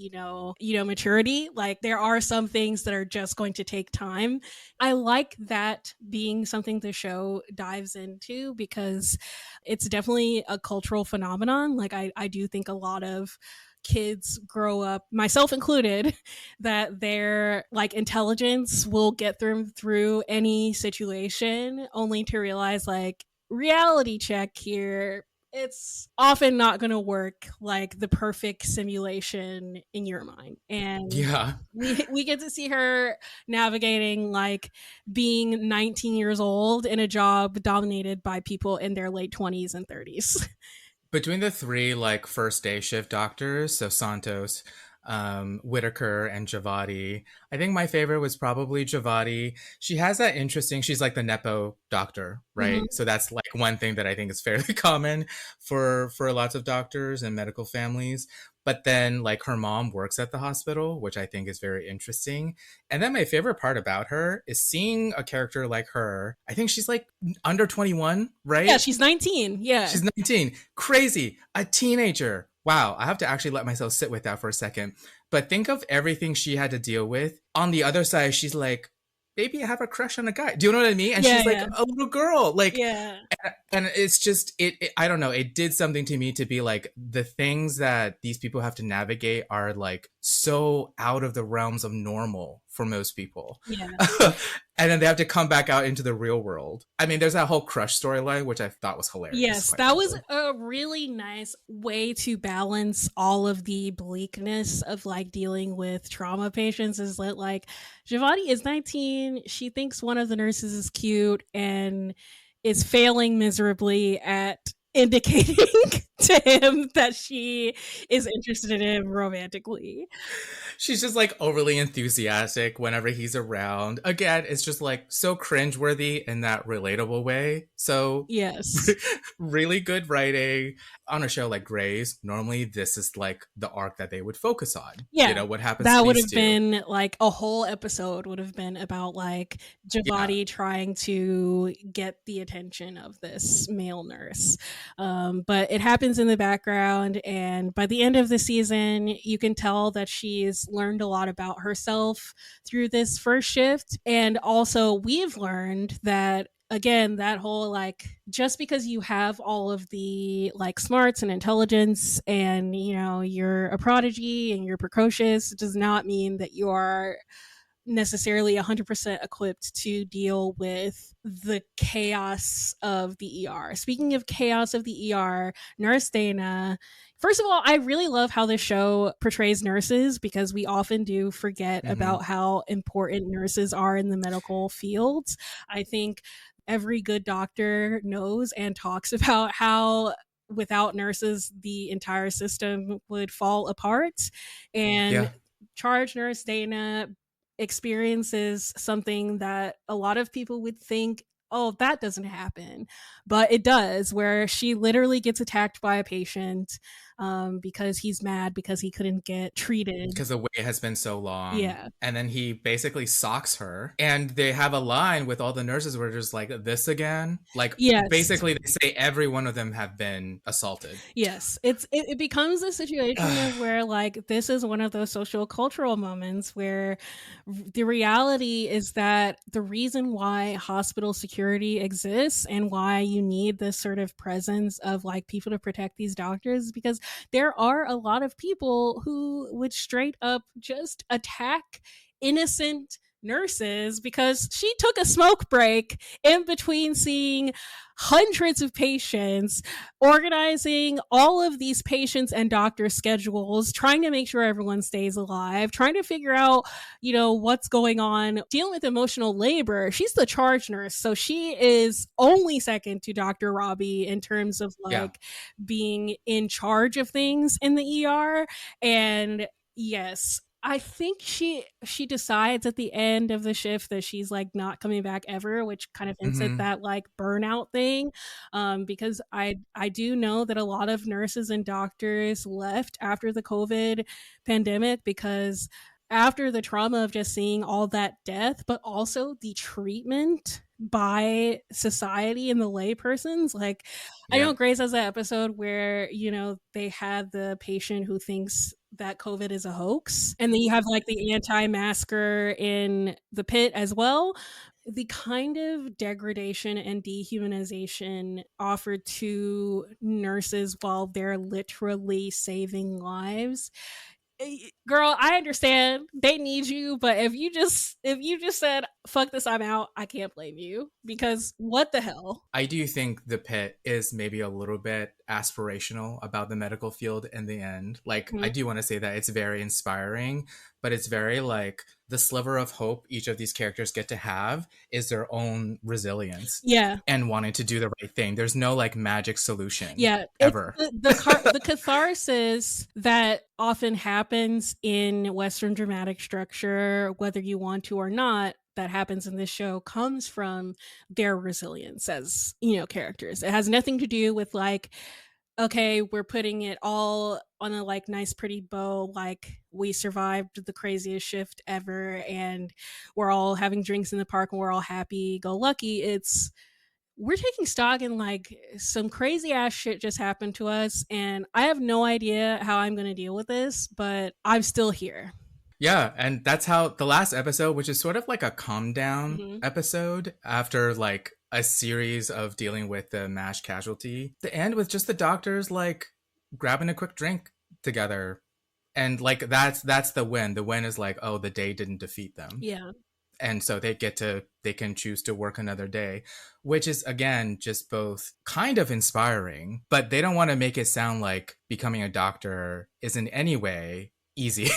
maturity. Like there are some things that are just going to take time. I like that being something the show dives into because it's definitely a cultural phenomenon. Like I do think a lot of kids grow up, myself included, that their like intelligence will get them through any situation only to realize like reality check here, it's often not going to work like the perfect simulation in your mind. And Yeah. we get to see her navigating like being 19 years old in a job dominated by people in their late 20s and 30s. Between the three like first day shift doctors, so Santos, Whitaker, and Javati, I think my favorite was probably Javati. She has that interesting, she's like the Nepo doctor, right? Mm-hmm. So that's like one thing that I think is fairly common for lots of doctors and medical families. But then like her mom works at the hospital, which I think is very interesting. And then my favorite part about her is seeing a character like her. I think she's like under 21, right? Yeah, she's 19. Yeah. She's 19. Crazy. A teenager. Wow. I have to actually let myself sit with that for a second. But think of everything she had to deal with. On the other side, she's like, maybe I have a crush on a guy. Do you know what I mean? And she's like a little girl. Like, yeah. And it's just, I don't know. It did something to me to be like, the things that these people have to navigate are like so out of the realms of normal for most people. Yeah. And then they have to come back out into the real world. I mean, there's that whole crush storyline, which I thought was hilarious. Yes, that was a really nice way to balance all of the bleakness of like dealing with trauma patients. Is that like Javati is 19, she thinks one of the nurses is cute and is failing miserably at indicating to him that she is interested in him romantically. She's just like overly enthusiastic whenever he's around. Again, it's just like so cringeworthy in that relatable way. So yes, really good writing. On a show like Grey's, normally this is like the arc that they would focus on. Yeah, you know what happens. That to would these have two. been like a whole episode would have been about like Javati trying to get the attention of this male nurse, but it happens in the background. And by the end of the season, you can tell that she's learned a lot about herself through this first shift, and also we've learned that again, that whole like just because you have all of the like smarts and intelligence and you're a prodigy and you're precocious does not mean that you are necessarily 100% equipped to deal with the chaos of the ER. Speaking of chaos of the ER, Nurse Dana, first of all, I really love how this show portrays nurses because we often do forget about how important nurses are in the medical fields. I think every good doctor knows and talks about how without nurses, the entire system would fall apart. And charge Nurse Dana experiences something that a lot of people would think, oh, that doesn't happen. But it does, where she literally gets attacked by a patient because he's mad because he couldn't get treated. Because the wait has been so long. Yeah. And then he basically socks her. And they have a line with all the nurses where just like, this again? Like, basically they say every one of them have been assaulted. Yes. It becomes a situation of where like, this is one of those social cultural moments where the reality is that the reason why hospital security exists and why you need this sort of presence of like people to protect these doctors is because there are a lot of people who would straight up just attack innocent nurses because she took a smoke break in between seeing hundreds of patients, organizing all of these patients and doctor schedules, trying to make sure everyone stays alive, trying to figure out, what's going on, dealing with emotional labor. She's the charge nurse, so she is only second to Dr. Robbie in terms of being in charge of things in the ER. And yes, I think she decides at the end of the shift that she's like not coming back ever, which kind of hints at that like burnout thing. Because I do know that a lot of nurses and doctors left after the COVID pandemic because after the trauma of just seeing all that death, but also the treatment by society and the laypersons. Like, I know Grace has an episode where, you know, they had the patient who thinks that COVID is a hoax. And then you have like the anti-masker in the pit as well. The kind of degradation and dehumanization offered to nurses while they're literally saving lives, girl, I understand they need you, but if you just said fuck this, I'm out, I can't blame you, because what the hell. I do think the pit is maybe a little bit aspirational about the medical field in the end. Like, I do want to say that it's very inspiring, but it's very like the sliver of hope each of these characters get to have is their own resilience. Yeah. And wanting to do the right thing. There's no like magic solution. Yeah. Ever. The catharsis that often happens in Western dramatic structure, whether you want to or not, that happens in this show comes from their resilience as, you know, characters. It has nothing to do with like, okay, we're putting it all on a like nice pretty bow, like we survived the craziest shift ever and we're all having drinks in the park and we're all happy go lucky. It's, we're taking stock in like some crazy ass shit just happened to us and I have no idea how I'm going to deal with this, but I'm still here. Yeah, and that's how the last episode, which is sort of like a calm down episode after like a series of dealing with the MASH casualty, the end with just the doctors like grabbing a quick drink together. And like that's the win. The win is like, oh, the day didn't defeat them. Yeah. And so they can choose to work another day, which is again just both kind of inspiring, but they don't want to make it sound like becoming a doctor is in any way easy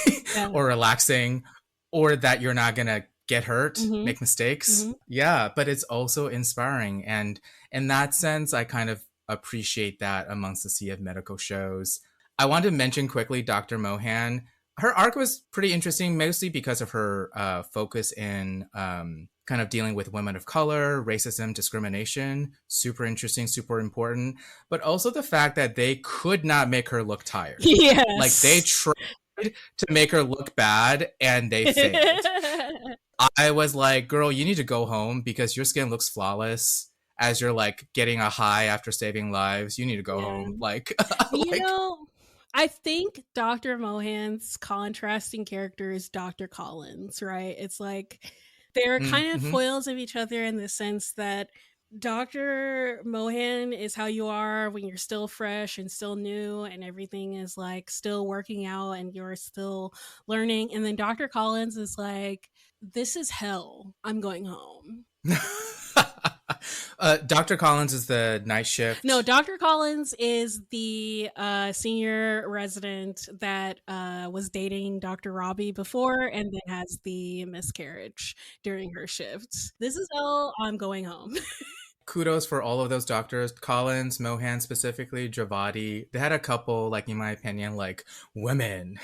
or relaxing, or that you're not gonna get hurt, make mistakes. Yeah, but it's also inspiring, and in that sense I kind of appreciate that amongst the sea of medical shows. I want to mention quickly Dr. Mohan. Her arc was pretty interesting, mostly because of her focus in kind of dealing with women of color, racism, discrimination. Super interesting, super important. But also the fact that they could not make her look tired. Yes. Like they tried to make her look bad and they failed. I was like, girl, you need to go home because your skin looks flawless as you're like getting a high after saving lives. You need to go home. Like, you know, I think Dr. Mohan's contrasting character is Dr. Collins, right? It's like they're kind of foils of each other in the sense that Dr. Mohan is how you are when you're still fresh and still new and everything is like still working out and you're still learning. And then Dr. Collins is like, this is hell. I'm going home. Dr. Collins is the night shift. No, Dr. Collins is the senior resident that was dating Dr. Robbie before and then has the miscarriage during her shifts. This is hell. I'm going home. Kudos for all of those doctors, Collins, Mohan specifically, Javadi. They had a couple, like in my opinion, like women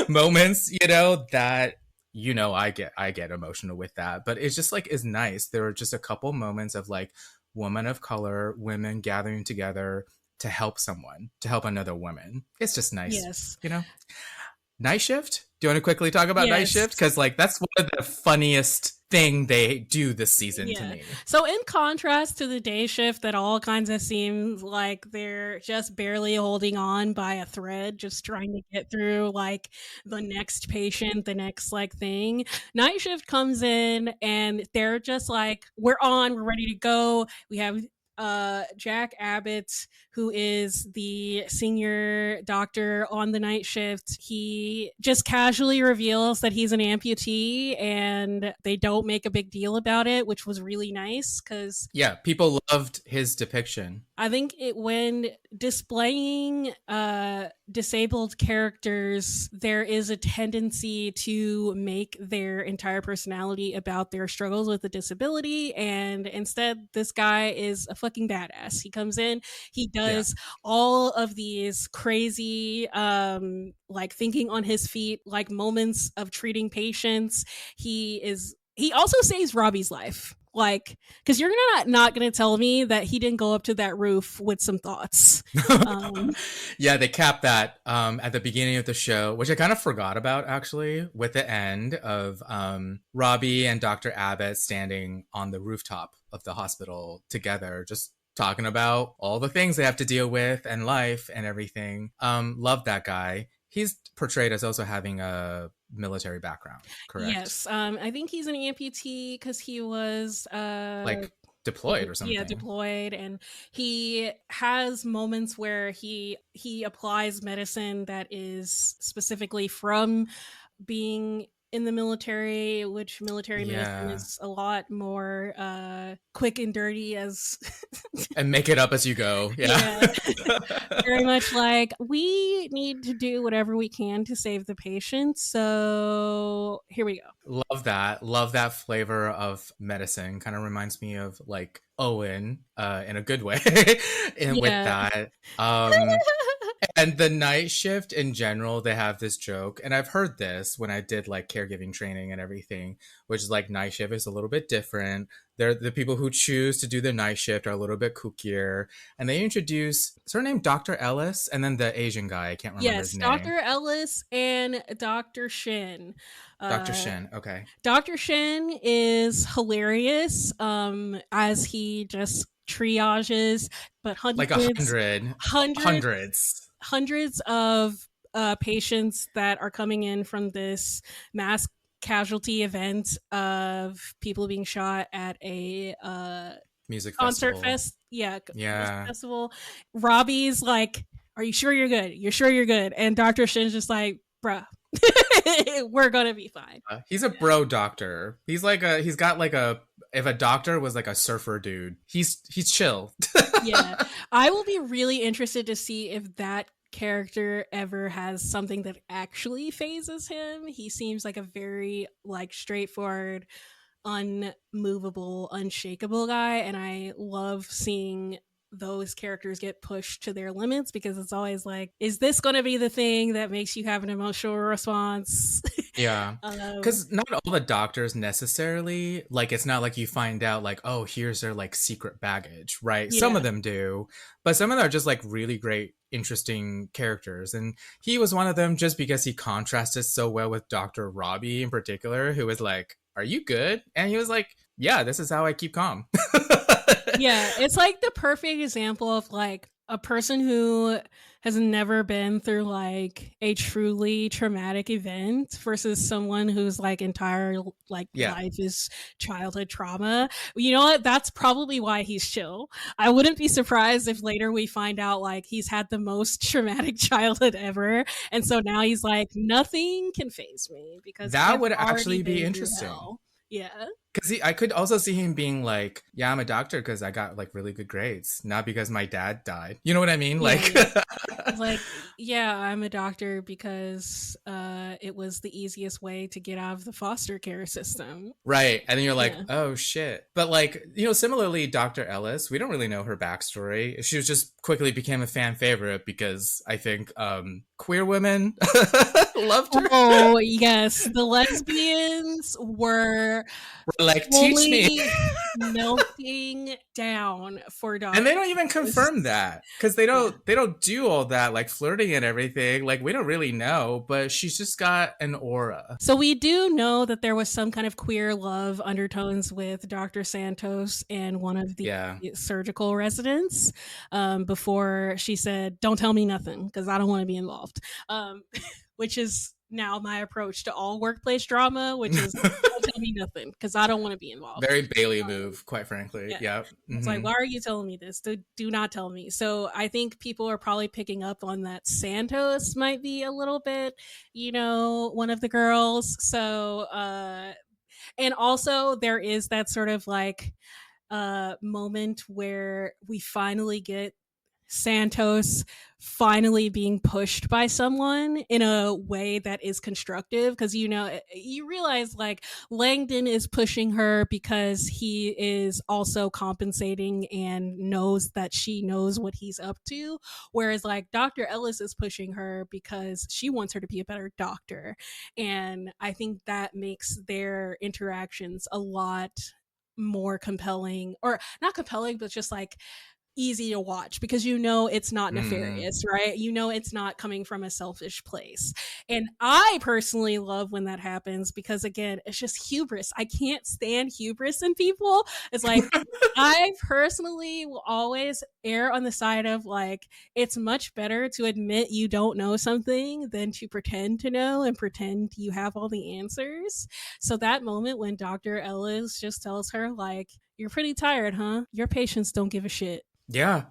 moments, you know, that, you know, I get emotional with that, but it's just like is nice. There were just a couple moments of like women of color, women gathering together to help someone, to help another woman. It's just nice. Yes. You know? Night shift? Do you want to quickly talk about night shift? Because like that's one of the funniest thing they do this season to me. So in contrast to the day shift that all kinds of seems like they're just barely holding on by a thread, just trying to get through like the next patient, the next like thing, night shift comes in and they're just like, we're ready to go. We have Jack Abbott, who is the senior doctor on the night shift. He just casually reveals that he's an amputee and they don't make a big deal about it, which was really nice because people loved his depiction. I think when displaying disabled characters, there is a tendency to make their entire personality about their struggles with a disability. And instead, this guy is a fucking badass. He comes in, he does all of these crazy, like thinking on his feet, like moments of treating patients. He also saves Robbie's life. Like, because you're not gonna tell me that he didn't go up to that roof with some thoughts. Yeah, they capped that at the beginning of the show, which I kind of forgot about, actually, with the end of Robbie and Dr. Abbott standing on the rooftop of the hospital together, just talking about all the things they have to deal with and life and everything. Love that guy. He's portrayed as also having a military background, correct? Yes. I think he's an amputee because he was like deployed or something. Yeah, deployed, and he has moments where he applies medicine that is specifically from being in the military, which military medicine is a lot more quick and dirty as and make it up as you go. Yeah. Very much like, we need to do whatever we can to save the patient, so here we go. Love that flavor of medicine. Kind of reminds me of like Owen in a good way with that. And the night shift in general, they have this joke, and I've heard this when I did like caregiving training and everything, which is like night shift is a little bit different. They're the people who choose to do the night shift are a little bit kookier, and they introduce her name Dr. Ellis, and then the Asian guy, I can't remember his name. Dr. Ellis and Dr. Shin. Dr. Shin, okay. Dr. Shin is hilarious as he just triages, but hundreds of patients that are coming in from this mass casualty event of people being shot at a music concert festival. Robbie's like, are you sure you're good? You're sure you're good? And Dr. Shin's just like, bruh, we're gonna be fine. He's a bro doctor. He's got like if a doctor was like a surfer dude, he's chill. Yeah, I will be really interested to see if that character ever has something that actually phases him. He seems like a very like straightforward, unmovable, unshakable guy, and I love seeing those characters get pushed to their limits, because it's always like, is this going to be the thing that makes you have an emotional response? Yeah, because not all the doctors necessarily, like, it's not like you find out like, oh, here's their like secret baggage, right? Some of them do, but some of them are just like really great, interesting characters, and he was one of them just because he contrasted so well with Dr. Robbie in particular, who was like, are you good? And he was like, yeah, this is how I keep calm. Yeah, it's like the perfect example of like a person who has never been through like a truly traumatic event versus someone whose like entire like life is childhood trauma. You know what? That's probably why he's chill. I wouldn't be surprised if later we find out like he's had the most traumatic childhood ever, and so now he's like, nothing can faze me, because that would actually be interesting. Yeah. Because I could also see him being like, yeah, I'm a doctor because I got like really good grades, not because my dad died. You know what I mean? Like, yeah, I'm a doctor because it was the easiest way to get out of the foster care system. Right. And then you're like, oh, shit. But like, you know, similarly, Dr. Ellis, we don't really know her backstory. She was just quickly became a fan favorite because I think queer women loved her. Oh, yes. The lesbians were like, teach me. melting down for Dr. And they don't even confirm that, because they don't do all that like flirting and everything. Like, we don't really know, but she's just got an aura. So we do know that there was some kind of queer love undertones with Dr. Santos and one of the surgical residents before she said, don't tell me nothing because I don't want to be involved, which is now my approach to all workplace drama, which is don't tell me nothing because I don't want to be involved. Very Bailey move, quite frankly. Yeah. Mm-hmm. It's like, why are you telling me this? Do not tell me. So I think people are probably picking up on that Santos might be a little bit, you know, one of the girls. So and also there is that sort of like moment where we finally get Santos finally being pushed by someone in a way that is constructive, because you realize like Langdon is pushing her because he is also compensating and knows that she knows what he's up to, whereas like Dr. Ellis is pushing her because she wants her to be a better doctor. And I think that makes their interactions a lot more compelling, or not compelling, but just like easy to watch, because it's not nefarious, right? It's not coming from a selfish place. And I personally love when that happens, because again, it's just hubris. I can't stand hubris in people. It's like I personally will always err on the side of like, it's much better to admit you don't know something than to pretend to know and pretend you have all the answers. So that moment when Dr. Ellis just tells her like, you're pretty tired, huh? Your patients don't give a shit. Yeah.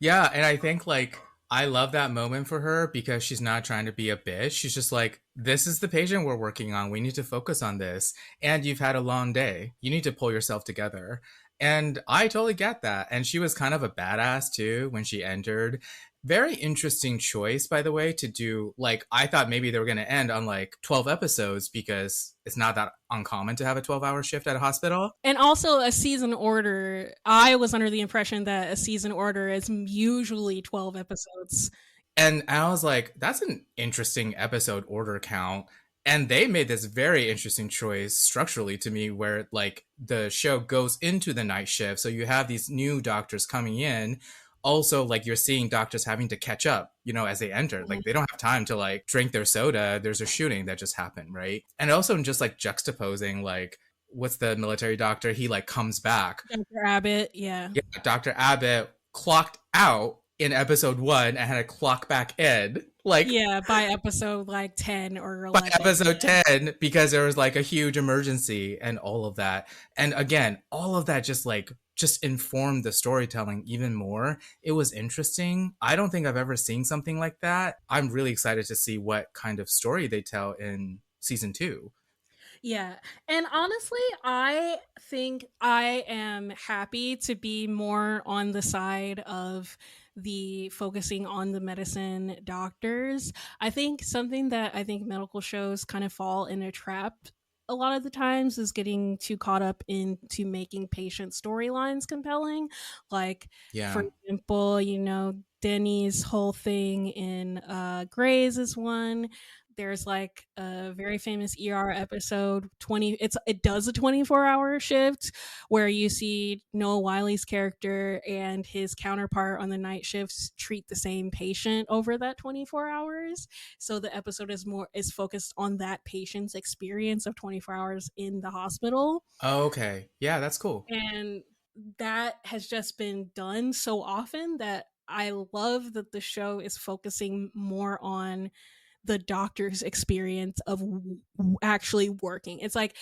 Yeah. And I think like I love that moment for her because she's not trying to be a bitch. She's just like, this is the patient we're working on. We need to focus on this. And you've had a long day. You need to pull yourself together. And I totally get that. And she was kind of a badass too when she entered. Very interesting choice, by the way, to do like, I thought maybe they were going to end on like 12 episodes because it's not that uncommon to have a 12-hour shift at a hospital. And also a season order. I was under the impression that a season order is usually 12 episodes. And I was like, that's an interesting episode order count. And they made this very interesting choice structurally to me where like the show goes into the night shift. So you have these new doctors coming in. Also, like you're seeing doctors having to catch up, as they enter. Like they don't have time to like drink their soda. There's a shooting that just happened, right? And also just like juxtaposing like, what's the military doctor? He like comes back. Dr. Abbott, yeah. Yeah, Dr. Abbott clocked out in episode 1 and had to clock back in. Like, yeah, by episode like 10 or 11. By episode 10, because there was like a huge emergency and all of that. And again, all of that just informed the storytelling even more. It was interesting. I don't think I've ever seen something like that. I'm really excited to see what kind of story they tell in season 2. Yeah. And honestly, I think I am happy to be more on the side of the focusing on the medicine doctors. I think something that I think medical shows kind of fall in a trap a lot of the times is getting too caught up into making patient storylines compelling. Like, for example, Denny's whole thing in Grey's is one. There's like a very famous ER episode, it does a 24-hour shift where you see Noah Wiley's character and his counterpart on the night shifts treat the same patient over that 24 hours. So the episode is focused on that patient's experience of 24 hours in the hospital. Oh, okay. Yeah, that's cool. And that has just been done so often that I love that the show is focusing more on the doctor's experience of actually working. It's like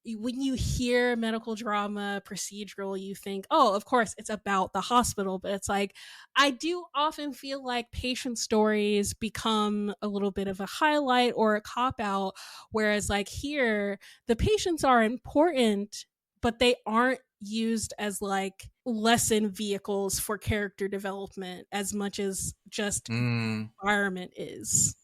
when you hear medical drama, procedural, you think, oh, of course it's about the hospital. But it's like, I do often feel like patient stories become a little bit of a highlight or a cop-out. Whereas like here, the patients are important, but they aren't used as like lesson vehicles for character development as much as just environment is.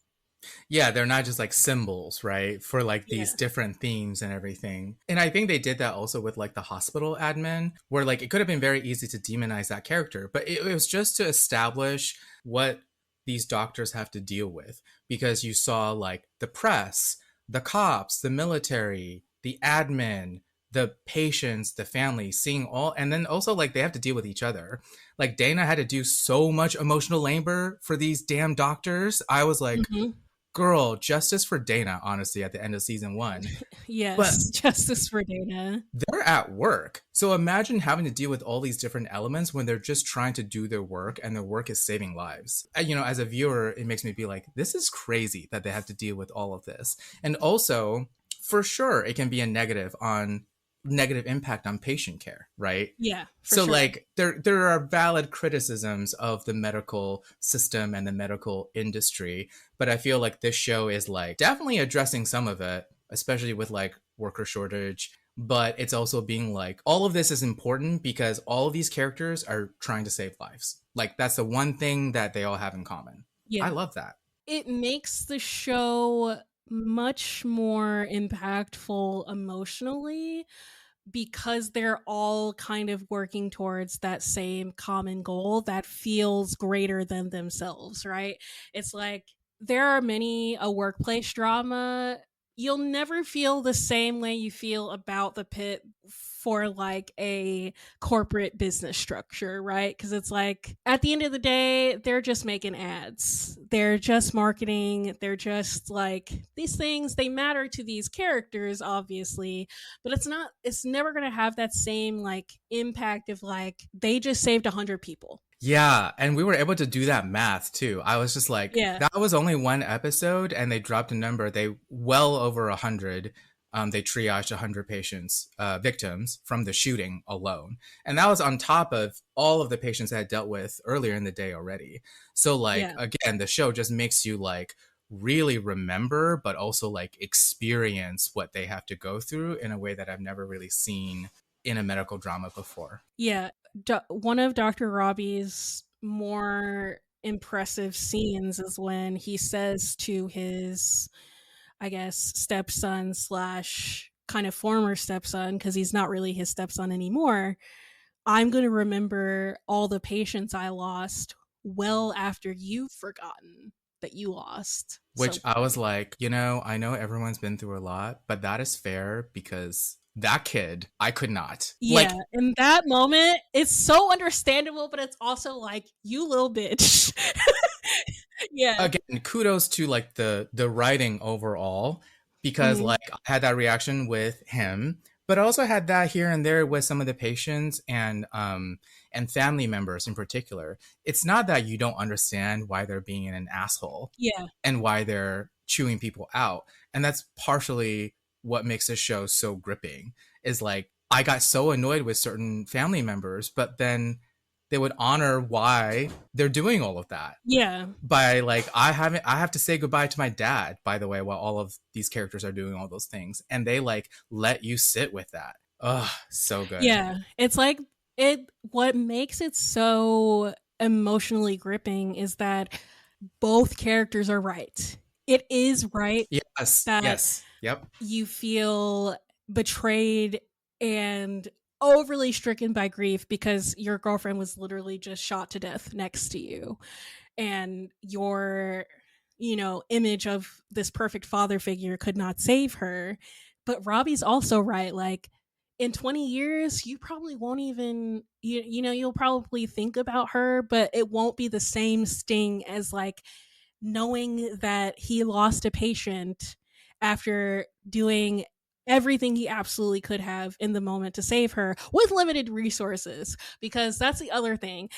Yeah, they're not just like symbols, right? For like these different themes and everything. And I think they did that also with like the hospital admin, where like it could have been very easy to demonize that character, but it was just to establish what these doctors have to deal with. Because you saw like the press, the cops, the military, the admin, the patients, the family, seeing all, and then also like they have to deal with each other. Like Dana had to do so much emotional labor for these damn doctors. I was like, girl, justice for Dana, honestly, at the end of season 1. Yes, but justice for Dana. They're at work. So imagine having to deal with all these different elements when they're just trying to do their work and their work is saving lives. As a viewer, it makes me be like, this is crazy that they have to deal with all of this. And also, for sure, it can be a negative impact on patient care, right? Yeah. So sure. Like there are valid criticisms of the medical system and the medical industry, but I feel like this show is like definitely addressing some of it, especially with like worker shortage, but it's also being like, all of this is important because all of these characters are trying to save lives. Like, that's the one thing that they all have in common. I Yeah. love that. It makes the show much more impactful emotionally because they're all kind of working towards that same common goal that feels greater than themselves, right? It's like there are many a workplace drama. You'll never feel the same way you feel about the Pit for like a corporate business structure, right? Because it's like at the end of the day, they're just making ads, they're just marketing, they're just like these things, they matter to these characters, obviously, but it's never going to have that same like impact of like they just saved 100 people. Yeah, and we were able to do that math too. I was just like, Yeah. that was only one episode, and they dropped a number. They well over 100. They triaged 100 patients, victims from the shooting alone, and that was on top of all of the patients I had dealt with earlier in the day already. So, like, again, the show just makes you like really remember, but also like experience what they have to go through in a way that I've never really seen in a medical drama before. Yeah. One of Dr. Robbie's more impressive scenes is when he says to his, I guess, stepson slash kind of former stepson, because he's not really his stepson anymore, I'm going to remember all the patients I lost well after you've forgotten that you lost. Which I was like, I know everyone's been through a lot, but that is fair because that kid, I could not. Yeah, like, in that moment, it's so understandable, but it's also like, you little bitch. Yeah. Again, kudos to like the writing overall, because like I had that reaction with him, but I also had that here and there with some of the patients and family members in particular. It's not that you don't understand why they're being an asshole. Yeah. And why they're chewing people out. And that's partially what makes this show so gripping, is like, I got so annoyed with certain family members, but then they would honor why they're doing all of that. Yeah. By like, I have to say goodbye to my dad, by the way, while all of these characters are doing all those things. And they like let you sit with that. Oh, so good. Yeah. It's like what makes it so emotionally gripping is that both characters are right. It is right. Yes. Yes. Yep. You feel betrayed and overly stricken by grief because your girlfriend was literally just shot to death next to you, and your image of this perfect father figure could not save her. But Robbie's also right, like in 20 years you probably won't even you'll probably think about her, but it won't be the same sting as like knowing that he lost a patient after doing everything he absolutely could have in the moment to save her with limited resources. Because that's the other thing,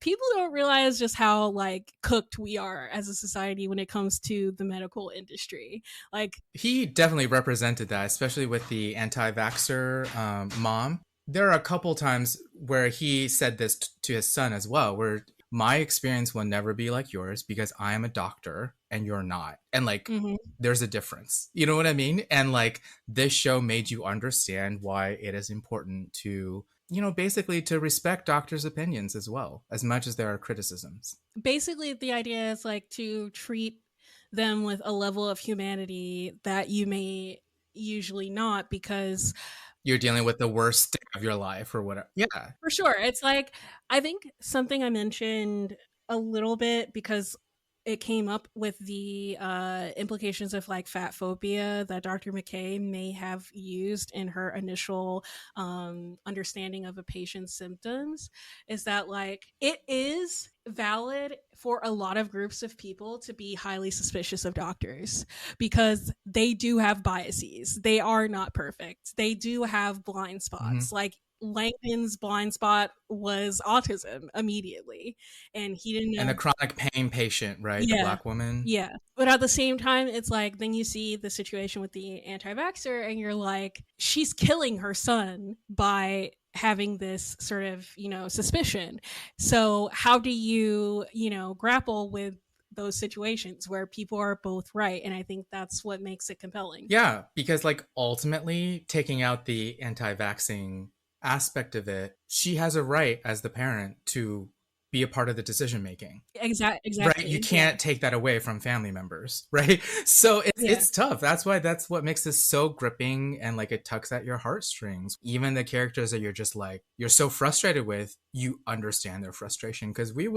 people don't realize just how like cooked we are as a society when it comes to the medical industry. Like, he definitely represented that, especially with the anti-vaxxer mom. There are a couple times where he said this to his son as well, where my experience will never be like yours because I am a doctor and you're not. And like, there's a difference. You know what I mean? And like, this show made you understand why it is important to, basically to respect doctors' opinions as well, as much as there are criticisms. Basically, the idea is like to treat them with a level of humanity that you may usually not, because you're dealing with the worst day of your life or whatever. Yeah, for sure. It's like, I think something I mentioned a little bit because it came up with the implications of like fat phobia that Dr. McKay may have used in her initial understanding of a patient's symptoms, is that like it is valid for a lot of groups of people to be highly suspicious of doctors because they do have biases. They are not perfect. They do have blind spots. Like Langdon's blind spot was autism immediately, and he didn't know. And the chronic pain patient, right? Yeah. The Black woman. Yeah. But at the same time, it's like, then you see the situation with the anti-vaxxer and you're like, she's killing her son by having this sort of, suspicion. So how do you, grapple with those situations where people are both right. And I think that's what makes it compelling. Yeah, because like ultimately taking out the anti-vaxxing aspect of it, she has a right as the parent to be a part of the decision making. Exactly. Right? You can't take that away from family members, right? So it's tough. That's what makes this so gripping, and like it tugs at your heartstrings. Even the characters that you're just like, you're so frustrated with, you understand their frustration, because we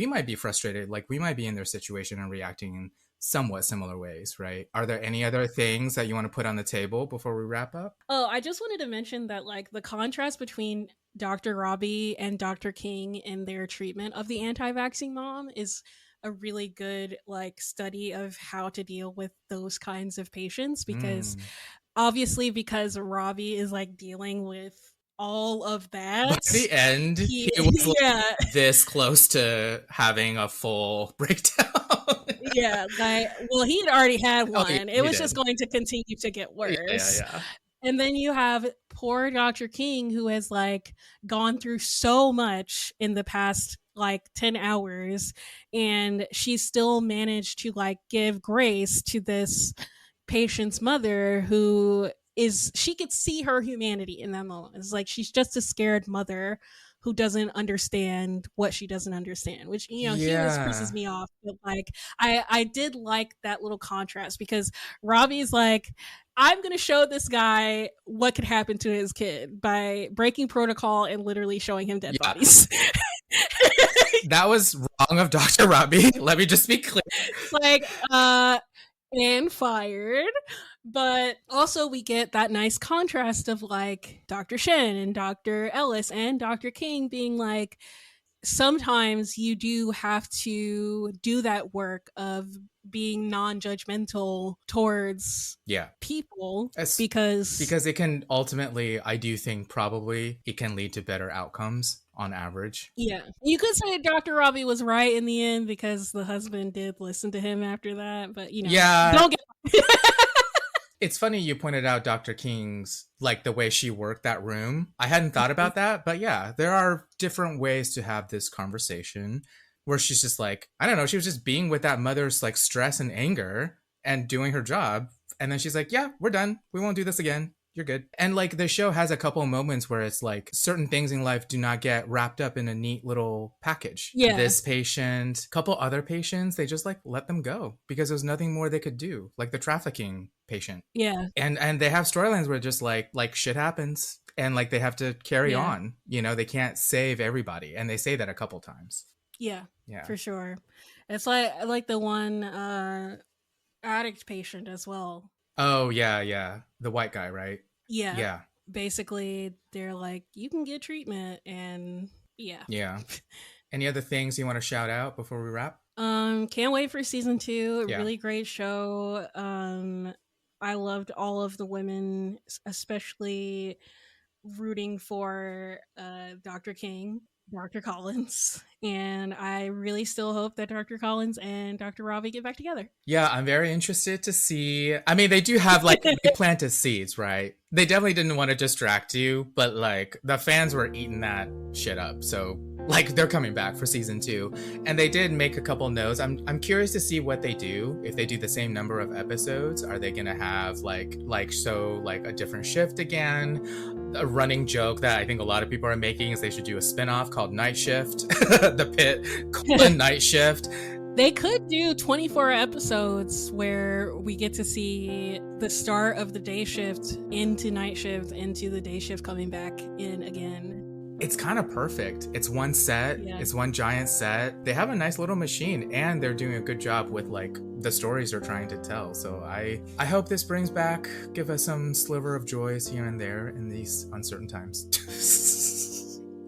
might be frustrated, like we might be in their situation and reacting in somewhat similar ways, right? Are there any other things that you want to put on the table before we wrap up? Oh, I just wanted to mention that like the contrast between Dr. Robbie and Dr. King in their treatment of the anti-vaxxing mom is a really good like study of how to deal with those kinds of patients, because obviously because Robbie is like dealing with all of that. By the end, he was like this close to having a full breakdown. Yeah, like, well, he had already had one. It was just going to continue to get worse. Yeah. And then you have poor Dr. King, who has like gone through so much in the past like 10 hours, and she still managed to like give grace to this patient's mother who she could see her humanity in that moment. It's like she's just a scared mother who doesn't understand what she doesn't understand, which, you know, he always pisses me off. But like, I did like that little contrast, because Robbie's like, I'm going to show this guy what could happen to his kid by breaking protocol and literally showing him dead bodies. That was wrong of Dr. Robbie. Let me just be clear. It's like, and fired. But also we get that nice contrast of like Dr. Shen and Dr. Ellis and Dr. King being like, sometimes you do have to do that work of being non-judgmental towards people, because it can ultimately, I do think probably it can lead to better outcomes on average. Yeah, you could say Dr. Robbie was right in the end because the husband did listen to him after that, but you know, don't get It's funny you pointed out Dr. King's, like the way she worked that room. I hadn't thought about that, but yeah, there are different ways to have this conversation where she's just like, I don't know, she was just being with that mother's like stress and anger and doing her job. And then she's like, yeah, we're done. We won't do this again. You're good. And like the show has a couple of moments where it's like certain things in life do not get wrapped up in a neat little package. Yeah. This patient, couple other patients, they just like let them go because there's nothing more they could do. Like the trafficking patient. Yeah. And they have storylines where just like shit happens and like they have to carry on. You know, they can't save everybody. And they say that a couple times. Yeah. For sure. It's like the one addict patient as well. Oh, yeah. The white guy, right? Yeah. Yeah. Basically, they're like, you can get treatment, and yeah. Yeah. Any other things you want to shout out before we wrap? Can't wait for season 2. Really great show. I loved all of the women, especially rooting for Dr. King, Dr. Collins, and I really still hope that Dr. Collins and Dr. Robbie get back together. Yeah, I'm very interested to see. I mean, they do have like they planted seeds, right? They definitely didn't want to distract you, but like the fans were eating that shit up. So like they're coming back for season 2, and they did make a couple notes. I'm curious to see what they do. If they do the same number of episodes, are they gonna have like a different shift again? A running joke that I think a lot of people are making is they should do a spin-off called Night Shift. The Pitt : Night Shift. They could do 24 episodes where we get to see the start of the day shift into night shift into the day shift coming back in again. It's kind of perfect. It's one set. Yeah. It's one giant set. They have a nice little machine, and they're doing a good job with like the stories they're trying to tell. So I hope this brings back, give us some sliver of joys here and there in these uncertain times.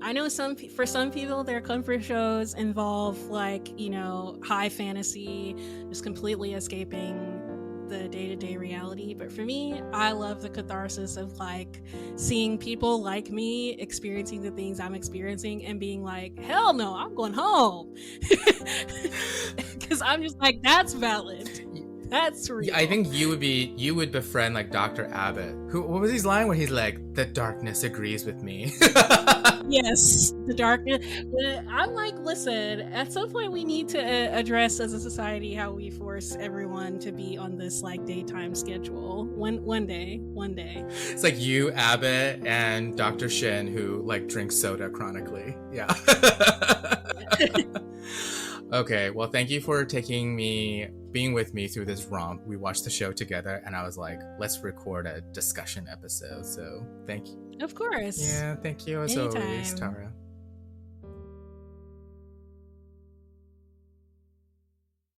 I know for some people, their comfort shows involve like, you know, high fantasy, just completely escaping the day-to-day reality. But for me, I love the catharsis of like seeing people like me experiencing the things I'm experiencing and being like, hell no, I'm going home. Because I'm just like, that's valid. That's real. I think you would befriend like Dr. Abbott. What was his line where he's like, the darkness agrees with me? Yes, the darkness. I'm like, listen, at some point we need to address as a society how we force everyone to be on this like daytime schedule. One day. It's like you, Abbott, and Dr. Shin, who like drinks soda chronically. Yeah. Okay, well, thank you for being with me through this romp. We watched the show together, and I was like, let's record a discussion episode. So thank you. Of course. Yeah, thank you as always, Tara.